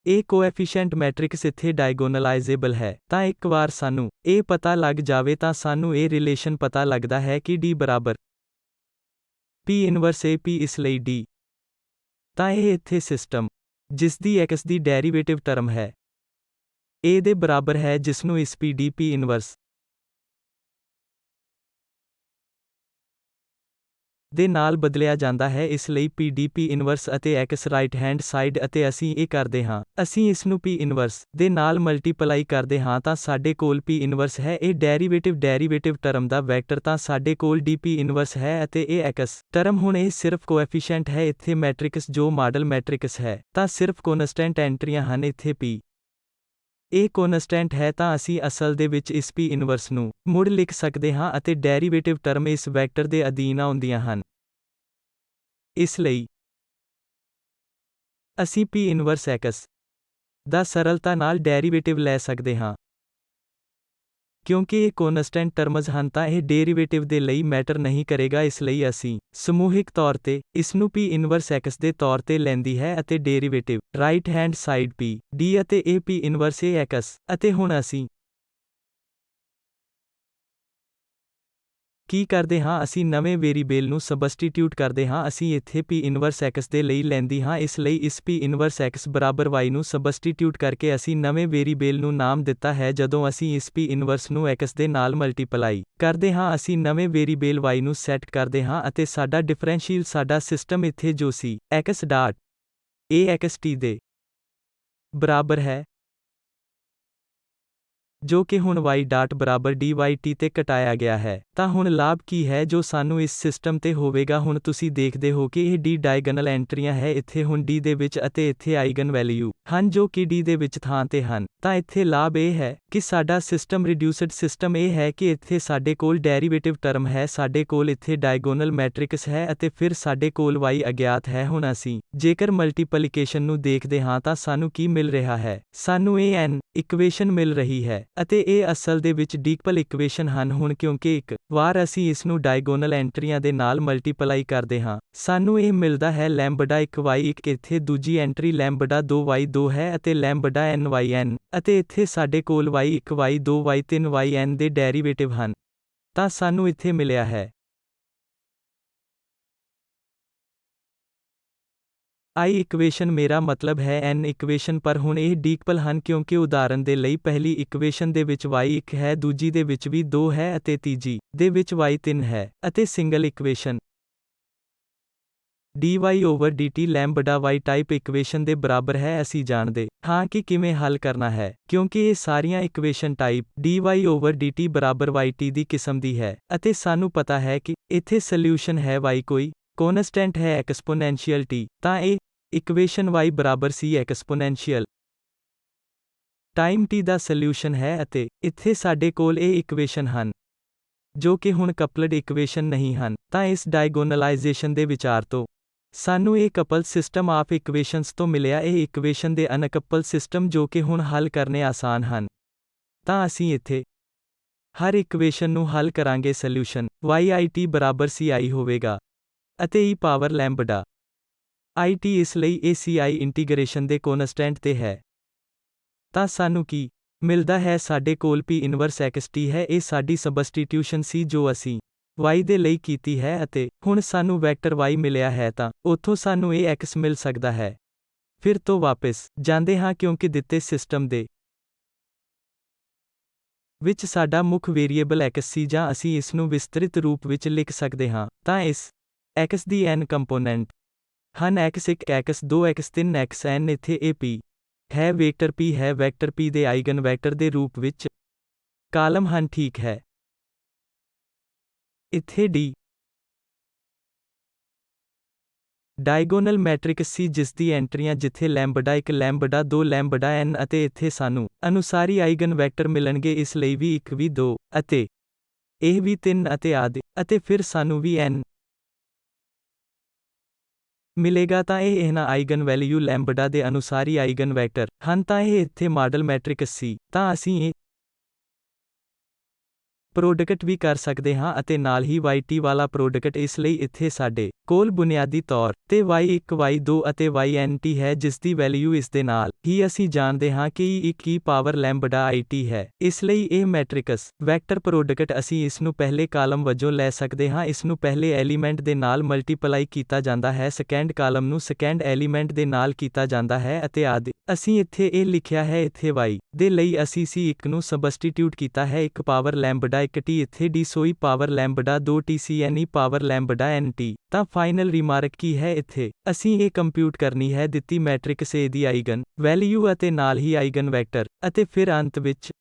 ਇਹ ਕੋਐਫੀਸ਼ੀਐਂਟ ਮੈਟ੍ਰਿਕਸ ਇੱਥੇ ਡਾਇਗੋਨਲਾਈਜ਼ੇਬਲ ਹੈ। ਤਾਂ ਇੱਕ ਵਾਰ ਸਾਨੂੰ ਇਹ ਪਤਾ ਲੱਗ ਜਾਵੇ ਤਾਂ ਸਾਨੂੰ ਇਹ ਰਿਲੇਸ਼ਨ ਪਤਾ ਲੱਗਦਾ ਹੈ ਕਿ D ਬਰਾਬਰ P ਇਨਵਰਸ AP, ਇਸ ਲਈ D ਤਾਂ ਇਹ ਇੱਥੇ ਸਿਸਟਮ ਜਿਸ ਦੀ x ਦੀ ਡੈਰੀਵੇਟਿਵ ਟਰਮ ਹੈ A ਦੇ ਬਰਾਬਰ ਹੈ, ਜਿਸਨੂੰ ਇਸ P D P ਇਨਵਰਸ ਦੇ ਨਾਲ ਬਦਲਿਆ ਜਾਂਦਾ ਹੈ। ਇਸ ਲਈ P D P ਇਨਵਰਸ ਅਤੇ x ਰਾਈਟ ਹੈਂਡ ਸਾਈਡ ਅਤੇ ਅਸੀਂ ਇਹ ਕਰਦੇ ਹਾਂ, ਅਸੀਂ ਇਸ ਨੂੰ P ਇਨਵਰਸ ਦੇ ਨਾਲ ਮਲਟੀਪਲਾਈ ਕਰਦੇ ਹਾਂ ਤਾਂ ਸਾਡੇ ਕੋਲ P ਇਨਵਰਸ ਹੈ। ਇਹ ਡੈਰੀਵੇਟਿਵ ਟਰਮ ਦਾ ਵੈਕਟਰ ਤਾਂ ਸਾਡੇ ਕੋਲ DP ਇਨਵਰਸ ਹੈ ਅਤੇ ਇਹ x ਟਰਮ ਹੁਣ ਇਹ ਸਿਰਫ ਕੋਐਫੀਸ਼ੀਐਂਟ ਹੈ ਇੱਥੇ ਮੈਟ੍ਰਿਕਸ ਜੋ ਮਾਡਲ ਮੈਟ੍ਰਿਕਸ ਹੈ ਤਾਂ ਸਿਰਫ ਕੋਨਸਟੈਂਟ ਐਂਟਰੀਆਂ ਹਨ ਇੱਥੇ P ਇਹ ਕੋਨਸਟੈਂਟ ਹੈ ਤਾਂ ਅਸੀਂ ਅਸਲ ਦੇ ਵਿੱਚ ਇਸ P ਇਨਵਰਸ ਨੂੰ ਮੁੜ ਲਿਖ ਸਕਦੇ ਹਾਂ ਅਤੇ ਡੈਰੀਵੇਟਿਵ ਟਰਮ ਇਸ ਵੈਕਟਰ ਦੇ ਅਧੀਨ ਆਉਂਦੀਆਂ ਹਨ। ਇਸ ਲਈ ਅਸੀਂ P ਇਨਵਰਸ x ਦਾ ਸਰਲਤਾ ਨਾਲ ਡੈਰੀਵੇਟਿਵ ਲੈ ਸਕਦੇ ਹਾਂ। ਕਿਉਂਕਿ ਇਹ ਕੋਨਸਟੈਂਟ ਟਰਮਜ਼ ਹਨ ਤਾਂ ਇਹ ਡੈਰੀਵੇਟਿਵ ਦੇ ਲਈ ਮੈਟਰ ਨਹੀਂ ਕਰੇਗਾ, ਇਸ ਲਈ ਅਸੀਂ ਸਮੂਹਿਕ ਤੌਰ ਤੇ ਇਸ ਨੂੰ P ਇਨਵਰਸ x ਦੇ ਤੌਰ ਤੇ ਲੈਂਦੀ ਹੈ ਅਤੇ derivative right hand side P D ਅਤੇ A P inverse A x ਅਤੇ ਹੁਣ ਅਸੀਂ ਕੀ ਕਰਦੇ ਹਾਂ ਅਸੀਂ ਨਵੇਂ ਵੇਰੀਏਬਲ ਨੂੰ ਸਬਸਟੀਟਿਊਟ ਕਰਦੇ ਹਾਂ ਅਸੀਂ ਇੱਥੇ p ਇਨਵਰਸ x ਦੇ ਲਈ ਲੈਂਦੀ ਹਾਂ ਇਸ ਲਈ ਇਸ p ਇਨਵਰਸ x ਬਰਾਬਰ y ਨੂੰ ਸਬਸਟੀਟਿਊਟ ਕਰਕੇ ਅਸੀਂ ਨਵੇਂ ਵੇਰੀਏਬਲ ਨੂੰ ਨਾਮ ਦਿੱਤਾ ਹੈ ਜਦੋਂ ਅਸੀਂ ਇਸ p ਇਨਵਰਸ ਨੂੰ x ਦੇ ਨਾਲ ਮਲਟੀਪਲਾਈ ਕਰਦੇ ਹਾਂ ਅਸੀਂ ਨਵੇਂ ਵੇਰੀਏਬਲ y ਨੂੰ ਸੈੱਟ ਕਰਦੇ ਹਾਂ ਅਤੇ ਸਾਡਾ ਡਿਫਰੈਂਸ਼ੀਅਲ ਸਾਡਾ ਸਿਸਟਮ ਇੱਥੇ ਜੋ ਸੀ x dot a x t ਦੇ ਬਰਾਬਰ ਹੈ ਜੋ ਕਿ ਹੁਣ y ਡਾਟ ਬਰਾਬਰ dy ਤੇ ਘਟਾਇਆ ਗਿਆ ਹੈ ਤਾਂ ਹੁਣ ਲਾਭ ਕੀ ਹੈ ਜੋ ਸਾਨੂੰ ਇਸ ਸਿਸਟਮ ਤੇ ਹੋਵੇਗਾ ਹੁਣ ਤੁਸੀਂ ਦੇਖਦੇ ਹੋ ਕਿ ਇਹ d ਡਾਇਗਨਲ ਐਂਟਰੀਆਂ ਹੈ ਇੱਥੇ ਹੁਣ d ਦੇ ਵਿੱਚ ਅਤੇ ਇੱਥੇ ਆਈਗਨ ਵੈਲਿਊ ਹਨ ਜੋ ਕਿ d ਦੇ ਵਿੱਚ ਥਾਂ ਤੇ ਹਨ ਤਾਂ ਇੱਥੇ ਲਾਭ ਇਹ ਹੈ ਕਿ ਸਾਡਾ ਸਿਸਟਮ ਰਿਡਿਊਸਡ ਸਿਸਟਮ ਇਹ ਹੈ ਕਿ ਇੱਥੇ ਸਾਡੇ ਕੋਲ ਡੈਰੀਵੇਟਿਵ ਟਰਮ ਹੈ ਸਾਡੇ ਕੋਲ ਇੱਥੇ ਡਾਇਗੋਨਲ ਮੈਟ੍ਰਿਕਸ ਹੈ ਅਤੇ ਫਿਰ ਸਾਡੇ ਕੋਲ y ਅਗਿਆਤ ਹੈ ਹੁਣ ਅਸੀਂ ਜੇਕਰ ਮਲਟੀਪਲੀਕੇਸ਼ਨ ਨੂੰ ਦੇਖਦੇ ਹਾਂ ਤਾਂ ਸਾਨੂੰ ਕੀ ਮਿਲ ਰਿਹਾ ਹੈ ਸਾਨੂੰ ਇਹ n ਇਕੁਏਸ਼ਨ ਮਿਲ ਰਹੀ ਹੈ ਅਤੇ ਇਹ ਅਸਲ ਦੇ ਵਿੱਚ ਡੀਕਪਲ ਇਕੁਏਸ਼ਨ ਹਨ ਹੁਣ ਕਿਉਂਕਿ ਇੱਕ ਵਾਰ ਅਸੀਂ ਇਸ ਨੂੰ ਡਾਇਗੋਨਲ ਐਂਟਰੀਆਂ ਦੇ ਨਾਲ ਮਲਟੀਪਲਾਈ ਕਰਦੇ ਹਾਂ ਸਾਨੂੰ ਇਹ ਮਿਲਦਾ ਹੈ ਲੈਂਬਡਾ 1 y1 ਇੱਥੇ ਦੂਜੀ ਐਂਟਰੀ ਲੈਂਬਡਾ 2 y2 ਹੈ ਅਤੇ ਲੈਂਬਡਾ n yn ਅਤੇ ਇੱਥੇ ਸਾਡੇ ਕੋਲ y1 y2 y3 yn ਦੇ ਡੈਰੀਵੇਟਿਵ ਹਨ ਤਾਂ ਸਾਨੂੰ ਇੱਥੇ ਮਿਲਿਆ ਹੈ I ਇਕੁਏਸ਼ਨ ਮੇਰਾ ਮਤਲਬ ਹੈ n ਇਕੁਏਸ਼ਨ ਪਰ ਹੁਣ ਇਹ ਡੀਕਪਲ ਹਨ ਕਿਉਂਕਿ ਉਦਾਹਰਨ ਦੇ ਲਈ ਪਹਿਲੀ ਇਕੁਏਸ਼ਨ ਦੇ ਵਿੱਚ y1 ਹੈ ਦੂਜੀ ਦੇ ਵਿੱਚ ਵੀ 2 ਹੈ ਅਤੇ ਤੀਜੀ ਦੇ ਵਿੱਚ y3 ਹੈ ਅਤੇ single equation dy over dt ਲੈਂਬਡਾ y type equation ਦੇ ਬਰਾਬਰ ਹੈ ਅਸੀਂ ਜਾਣਦੇ ਹਾਂ ਕਿ ਕਿਵੇਂ ਹੱਲ ਕਰਨਾ ਹੈ ਕਿਉਂਕਿ ਇਹ ਸਾਰੀਆਂ equation type dy over dt ਬਰਾਬਰ yt ਦੀ ਕਿਸਮ ਦੀ ਹੈ ਅਤੇ ਸਾਨੂੰ ਪਤਾ ਹੈ ਕਿ ਇੱਥੇ ਸੋਲਿਊਸ਼ਨ ਹੈ y ਕੋਈ ਕੌਨਸਟੈਂਟ ਹੈ ਐਕਸਪੋਨੈਂਸ਼ੀਅਲ t ਤਾਂ ਇਹ ਇਕੁਏਸ਼ਨ y ਬਰਾਬਰ c ਐਕਸਪੋਨੈਂਸ਼ੀਅਲ ਟਾਈਮ t ਦਾ ਸੋਲਿਊਸ਼ਨ ਹੈ ਅਤੇ ਇੱਥੇ ਸਾਡੇ ਕੋਲ ਇਹ ਇਕੁਏਸ਼ਨ ਹਨ ਜੋ ਕਿ ਹੁਣ ਕਪਲਡ ਇਕੁਏਸ਼ਨ ਨਹੀਂ ਹਨ ਤਾਂ ਇਸ ਡਾਇਗੋਨਲਾਈਜੇਸ਼ਨ ਦੇ ਵਿਚਾਰ ਤੋਂ ਸਾਨੂੰ ਇਹ ਕਪਲ ਸਿਸਟਮ ਆਫ ਇਕੁਏਸ਼ਨਸ ਤੋਂ ਮਿਲਿਆ ਇਹ ਇਕੁਏਸ਼ਨ ਦੇ ਅਨਕਪਲ ਸਿਸਟਮ ਜੋ ਕਿ ਹੁਣ ਹੱਲ ਕਰਨੇ ਆਸਾਨ ਹਨ ਤਾਂ ਅਸੀਂ ਇੱਥੇ ਹਰ ਇਕੁਏਸ਼ਨ ਨੂੰ ਹੱਲ ਕਰਾਂਗੇ ਸੋਲਿਊਸ਼ਨ yit ਬਰਾਬਰ ci ਹੋਵੇਗਾ ਅਤੇ e ਪਾਵਰ ਲੈਂਬਡਾ it ਇਸ ਲਈ ਇਹ ci ਇੰਟੀਗ੍ਰੇਸ਼ਨ ਦੇ ਕੌਨਸਟੈਂਟ ਤੇ ਹੈ ਤਾਂ ਸਾਨੂੰ ਕੀ ਮਿਲਦਾ ਹੈ ਸਾਡੇ ਕੋਲ p ਇਨਵਰਸ xt ਹੈ ਇਹ ਸਾਡੀ ਸਬਸਟੀਟਿਊਸ਼ਨ ਸੀ ਜੋ ਅਸੀਂ y ਦੇ ਲਈ ਕੀਤੀ ਹੈ ਅਤੇ ਹੁਣ ਸਾਨੂੰ ਵੈਕਟਰ y ਮਿਲਿਆ ਹੈ ਤਾਂ ਉੱਥੋਂ ਸਾਨੂੰ ਇਹ x ਮਿਲ ਸਕਦਾ ਹੈ ਫਿਰ ਤੋਂ ਵਾਪਸ ਜਾਂਦੇ ਹਾਂ ਕਿਉਂਕਿ ਦਿੱਤੇ ਸਿਸਟਮ ਦੇ ਵਿੱਚ ਸਾਡਾ ਮੁੱਖ ਵੇਰੀਏਬਲ x ਸੀ ਜਾਂ ਅਸੀਂ ਇਸ ਨੂੰ ਵਿਸਤ੍ਰਿਤ ਰੂਪ ਵਿੱਚ ਲਿਖ ਸਕਦੇ ਹਾਂ ਤਾਂ ਇਸ x ਦੀ n ਕੰਪੋਨੈਂਟ ਹਨ x1 x2 x3 xn ਇੱਥੇ ਇਹ p ਹੈ ਵੈਕਟਰ p ਹੈ ਵੈਕਟਰ p ਦੇ ਆਈਗਨ ਵੈਕਟਰ ਦੇ ਰੂਪ ਵਿੱਚ ਕਾਲਮ ਹਨ ਠੀਕ ਹੈ ਇੱਥੇ d ਡਾਇਗੋਨਲ ਮੈਟ੍ਰਿਕਸ ਸੀ ਜਿਸ ਦੀ ਐਂਟਰੀਆਂ ਜਿੱਥੇ ਲੈਂਬਡਾ 1 ਲੈਂਬਡਾ 2 ਲੈਂਬਡਾ n ਅਤੇ ਇੱਥੇ ਸਾਨੂੰ ਅਨੁਸਾਰੀ ਆਈਗਨ ਵੈਕਟਰ ਮਿਲਣਗੇ ਇਸ ਲਈ ਵੀ 1 ਵੀ 2 ਅਤੇ ਇਹ ਵੀ 3 ਅਤੇ ਆਦਿ ਅਤੇ ਫਿਰ ਸਾਨੂੰ ਵੀ n ਮਿਲੇਗਾ ਤਾਂ ਇਹ ਇਹਨਾਂ ਆਈਗਨ ਵੈਲਿਊ ਲੈਂਬਡਾ ਦੇ ਅਨੁਸਾਰੀ ਆਈਗਨ ਵੈਕਟਰ ਹਨ ਤਾਂ ਇਹ ਇੱਥੇ ਮਾਡਲ ਮੈਟ੍ਰਿਕਸ ਸੀ ਤਾਂ ਅਸੀਂ ਇਹ ਪ੍ਰੋਡਕਟ ਵੀ ਕਰ ਸਕਦੇ ਹਾਂ ਅਤੇ ਨਾਲ ਹੀ yt ਵਾਲਾ ਪ੍ਰੋਡਕਟ ਇਸ ਲਈ ਇੱਥੇ ਸਾਡੇ ਕੋਲ ਬੁਨਿਆਦੀ ਤੌਰ ਤੇ y1 y2 ਅਤੇ ynt ਹੈ ਜਿਸ ਦੀ ਵੈਲਿਊ ਇਸ ਦੇ ਨਾਲ ਹੀ ਅਸੀਂ ਜਾਣਦੇ ਹਾਂ ਕਿ e1 ਪਾਵਰ ਲੈਂਬਡਾ it ਹੈ ਇਸ ਲਈ ਇਹ ਮੈਟ੍ਰਿਕਸ ਵੈਕਟਰ ਪ੍ਰੋਡਕਟ ਅਸੀਂ ਇਸ ਨੂੰ ਪਹਿਲੇ ਕਾਲਮ ਵਜੋਂ ਲੈ ਸਕਦੇ ਹਾਂ ਇਸ ਨੂੰ ਪਹਿਲੇ ਐਲੀਮੈਂਟ ਦੇ ਨਾਲ ਮਲਟੀਪਲਾਈ ਕੀਤਾ ਜਾਂਦਾ ਹੈ ਸੈਕੰਡ ਕਾਲਮ ਨੂੰ ਸੈਕੰਡ ਐਲੀਮੈਂਟ ਦੇ ਨਾਲ ਕੀਤਾ ਜਾਂਦਾ ਹੈ ਅਤੇ ਆਦਿ ਅਸੀਂ ਇੱਥੇ ਇਹ ਲਿਖਿਆ ਹੈ ਇੱਥੇ y ਦੇ ਲਈ ਅਸੀਂ c1 ਨੂੰ ਸਬਸਟੀਟਿਊਟ ਕੀਤਾ ਹੈ 1 ਪਾਵਰ ਲੈਂਬਡਾ 1 t ਇੱਥੇ d ਸੋਈ power lambda 2 t cn power lambda nt ਤਾਂ ਫਾਈਨਲ ਰਿਮਾਰਕ ਕੀ ਹੈ ਇੱਥੇ ਅਸੀਂ ਇਹ ਕੰਪਿਊਟ ਕਰਨੀ ਹੈ ਦਿੱਤੀ ਮੈਟ੍ਰਿਕਸ A ਦੀ ਆਈਗਨ ਵੈਲਿਊ ਅਤੇ ਨਾਲ ਹੀ ਆਈਗਨ ਵੈਕਟਰ ਅਤੇ ਫਿਰ ਅੰਤ ਵਿੱਚ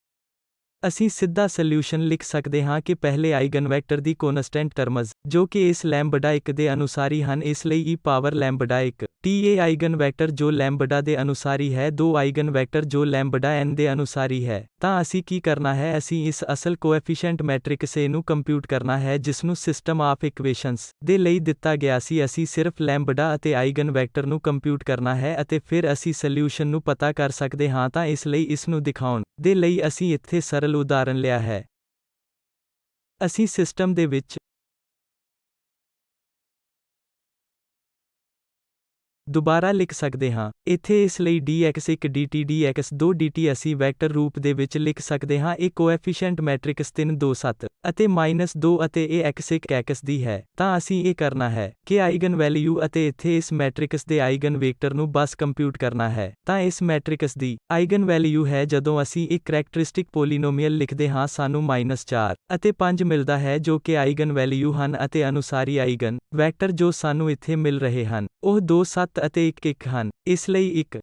ਅਸੀਂ ਸਿੱਧਾ ਸੋਲਿਊਸ਼ਨ ਲਿਖ ਸਕਦੇ ਹਾਂ ਕਿ ਪਹਿਲੇ ਆਈਗਨ ਵੈਕਟਰ ਦੀ ਕੌਨਸਟੈਂਟ ਟਰਮਜ਼ ਜੋ ਕਿ ਇਸ ਲੈਂਬਡਾ 1 ਦੇ ਅਨੁਸਾਰੀ ਹਨ ਇਸ ਲਈ e ਪਾਵਰ ਲੈਂਬਡਾ 1 t ਇਹ ਆਈਗਨ ਵੈਕਟਰ ਜੋ ਲੈਂਬਡਾ ਦੇ ਅਨੁਸਾਰੀ ਹੈ 2 ਆਈਗਨ ਵੈਕਟਰ ਜੋ ਲੈਂਬਡਾ n ਦੇ ਅਨੁਸਾਰੀ ਹੈ ਤਾਂ ਅਸੀਂ ਕੀ ਕਰਨਾ ਹੈ ਅਸੀਂ ਇਸ ਅਸਲ ਕੋਐਫੀਸ਼ੀਐਂਟ ਮੈਟ੍ਰਿਕਸ A ਨੂੰ ਕੰਪਿਊਟ ਕਰਨਾ ਹੈ ਜਿਸ ਨੂੰ ਸਿਸਟਮ ਆਫ ਇਕੁਏਸ਼ਨਸ ਦੇ ਲਈ ਦਿੱਤਾ ਗਿਆ ਸੀ ਅਸੀਂ ਸਿਰਫ ਲੈਂਬਡਾ ਅਤੇ ਆਈਗਨ ਵੈਕਟਰ ਨੂੰ ਕੰਪਿਊਟ ਕਰਨਾ ਹੈ ਅਤੇ ਫਿਰ ਅਸੀਂ ਸੋਲਿਊਸ਼ਨ ਨੂੰ ਪਤਾ ਕਰ ਸਕਦੇ ਹਾਂ ਤਾਂ ਇਸ ਲਈ ਇਸ ਨੂੰ ਦਿਖਾਉਣ ਦੇ ਲਈ ਅਸੀਂ ਇੱਥੇ ਸਰਲ ਉਦਾਹਰਨ ਲਿਆ ਹੈ ਅਸੀਂ ਸਿਸਟਮ ਦੇ ਵਿੱਚ ਦੁਬਾਰਾ ਲਿਖ ਸਕਦੇ ਹਾਂ। ਇੱਥੇ ਇਸ ਲਈ dx1 dt dx2 dt ਅਸੀਂ ਵੈਕਟਰ ਰੂਪ ਦੇ ਵਿੱਚ ਲਿਖ ਸਕਦੇ ਹਾਂ। ਇਹ ਕੋਐਫੀਸ਼ੀਐਂਟ ਮੈਟ੍ਰਿਕਸ 3 2 7 ਅਤੇ -2 ਅਤੇ ਇਹ x1 x ਦੀ ਹੈ। ਤਾਂ ਅਸੀਂ ਇਹ ਕਰਨਾ ਹੈ ਕਿ ਆਈਗਨ ਵੈਲਿਊ ਅਤੇ ਇੱਥੇ ਇਸ ਮੈਟ੍ਰਿਕਸ ਦੇ ਆਈਗਨ ਵੇਕਟਰ ਨੂੰ ਬਸ ਕੰਪਿਊਟ ਕਰਨਾ ਹੈ। ਤਾਂ ਇਸ ਮੈਟ੍ਰਿਕਸ ਦੀ ਆਈਗਨ ਵੈਲਿਊ ਹੈ ਜਦੋਂ ਅਸੀਂ ਇੱਕ ਕਰੈਕਟਰਿਸਟਿਕ ਪੋਲੀਨੋਮੀਅਲ ਲਿਖਦੇ ਹਾਂ ਸਾਨੂੰ -4 ਅਤੇ 5 ਮਿਲਦਾ ਹੈ ਜੋ ਕਿ ਆਈਗਨ ਵੈਲਿਊ ਹਨ ਅਤੇ ਅਨੁਸਾਰੀ ਆਈਗਨ ਵੈਕਟਰ ਜੋ ਸਾਨੂੰ ਇੱਥੇ ਮਿਲ ਰਹੇ ਹਨ ਉਹ 2 7 ਅਤੇ 1 1 ਹਨ। ਇਸ ਲਈ 1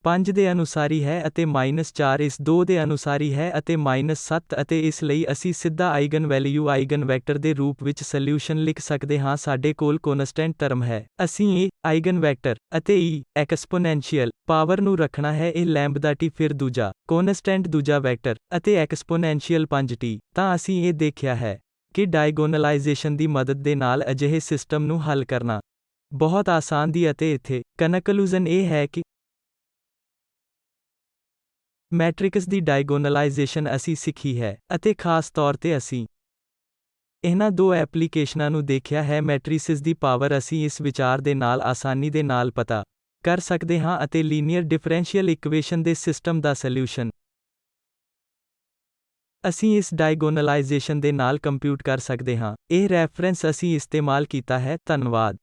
5 ਦੇ ਅਨੁਸਾਰੀ ਹੈ ਅਤੇ -4 ਇਸ 2 ਦੇ ਅਨੁਸਾਰੀ ਹੈ ਅਤੇ -7 ਅਤੇ ਇਸ ਲਈ ਅਸੀਂ ਸਿੱਧਾ ਆਈਗਨ ਵੈਲਿਊ ਆਈਗਨ ਵੈਕਟਰ ਦੇ ਰੂਪ ਵਿੱਚ ਸੋਲਿਊਸ਼ਨ ਲਿਖ ਸਕਦੇ ਹਾਂ। ਸਾਡੇ ਕੋਲ ਕੋਨਸਟੈਂਟ ਟਰਮ ਹੈ। ਅਸੀਂ ਇਹ ਆਈਗਨ ਵੈਕਟਰ ਅਤੇ ਐਕਸਪੋਨੈਂਸ਼ੀਅਲ ਪਾਵਰ ਨੂੰ ਰੱਖਣਾ ਹੈ। ਇਹ ਲੈਂਬਡਾ ਟੀ ਫਿਰ ਦੂਜਾ ਕੋਨਸਟੈਂਟ ਦੂਜਾ ਵੈਕਟਰ ਅਤੇ ਐਕਸਪੋਨੈਂਸ਼ੀਅਲ 5t। ਤਾਂ ਅਸੀਂ ਇਹ ਦੇਖਿਆ ਹੈ ਕਿ ਡਾਇਗੋਨਲਾਈਜੇਸ਼ਨ ਦੀ ਮਦਦ ਦੇ ਨਾਲ ਅਜਿਹੇ ਸਿਸਟਮ ਨੂੰ ਹੱਲ ਕਰਨਾ ਬਹੁਤ ਆਸਾਨ ਦੀ ਅਤੇ ਇੱਥੇ ਕਨਕਲੂਜਨ ਇਹ ਹੈ ਕਿ ਮੈਟ੍ਰਿਕਸ ਦੀ ਡਾਇਗੋਨਲਾਈਜੇਸ਼ਨ ਅਸੀਂ ਸਿੱਖੀ ਹੈ ਅਤੇ ਖਾਸ ਤੌਰ ਤੇ ਅਸੀਂ ਇਹਨਾਂ ਦੋ ਐਪਲੀਕੇਸ਼ਨਾਂ ਨੂੰ ਦੇਖਿਆ ਹੈ। ਮੈਟ੍ਰਿਸਿਸ ਦੀ ਪਾਵਰ ਅਸੀਂ ਇਸ ਵਿਚਾਰ ਦੇ ਨਾਲ ਆਸਾਨੀ ਦੇ ਨਾਲ ਪਤਾ ਕਰ ਸਕਦੇ ਹਾਂ ਅਤੇ ਲੀਨੀਅਰ ਡਿਫਰੈਂਸ਼ੀਅਲ ਇਕੁਏਸ਼ਨ ਦੇ ਸਿਸਟਮ ਦਾ ਸੋਲਿਊਸ਼ਨ ਅਸੀਂ ਇਸ ਡਾਇਗੋਨਲਾਈਜੇਸ਼ਨ ਦੇ ਨਾਲ ਕੰਪਿਊਟ ਕਰ ਸਕਦੇ ਹਾਂ। ਇਹ ਰੈਫਰੈਂਸ ਅਸੀਂ ਇਸਤੇਮਾਲ ਕੀਤਾ ਹੈ। ਧੰਨਵਾਦ।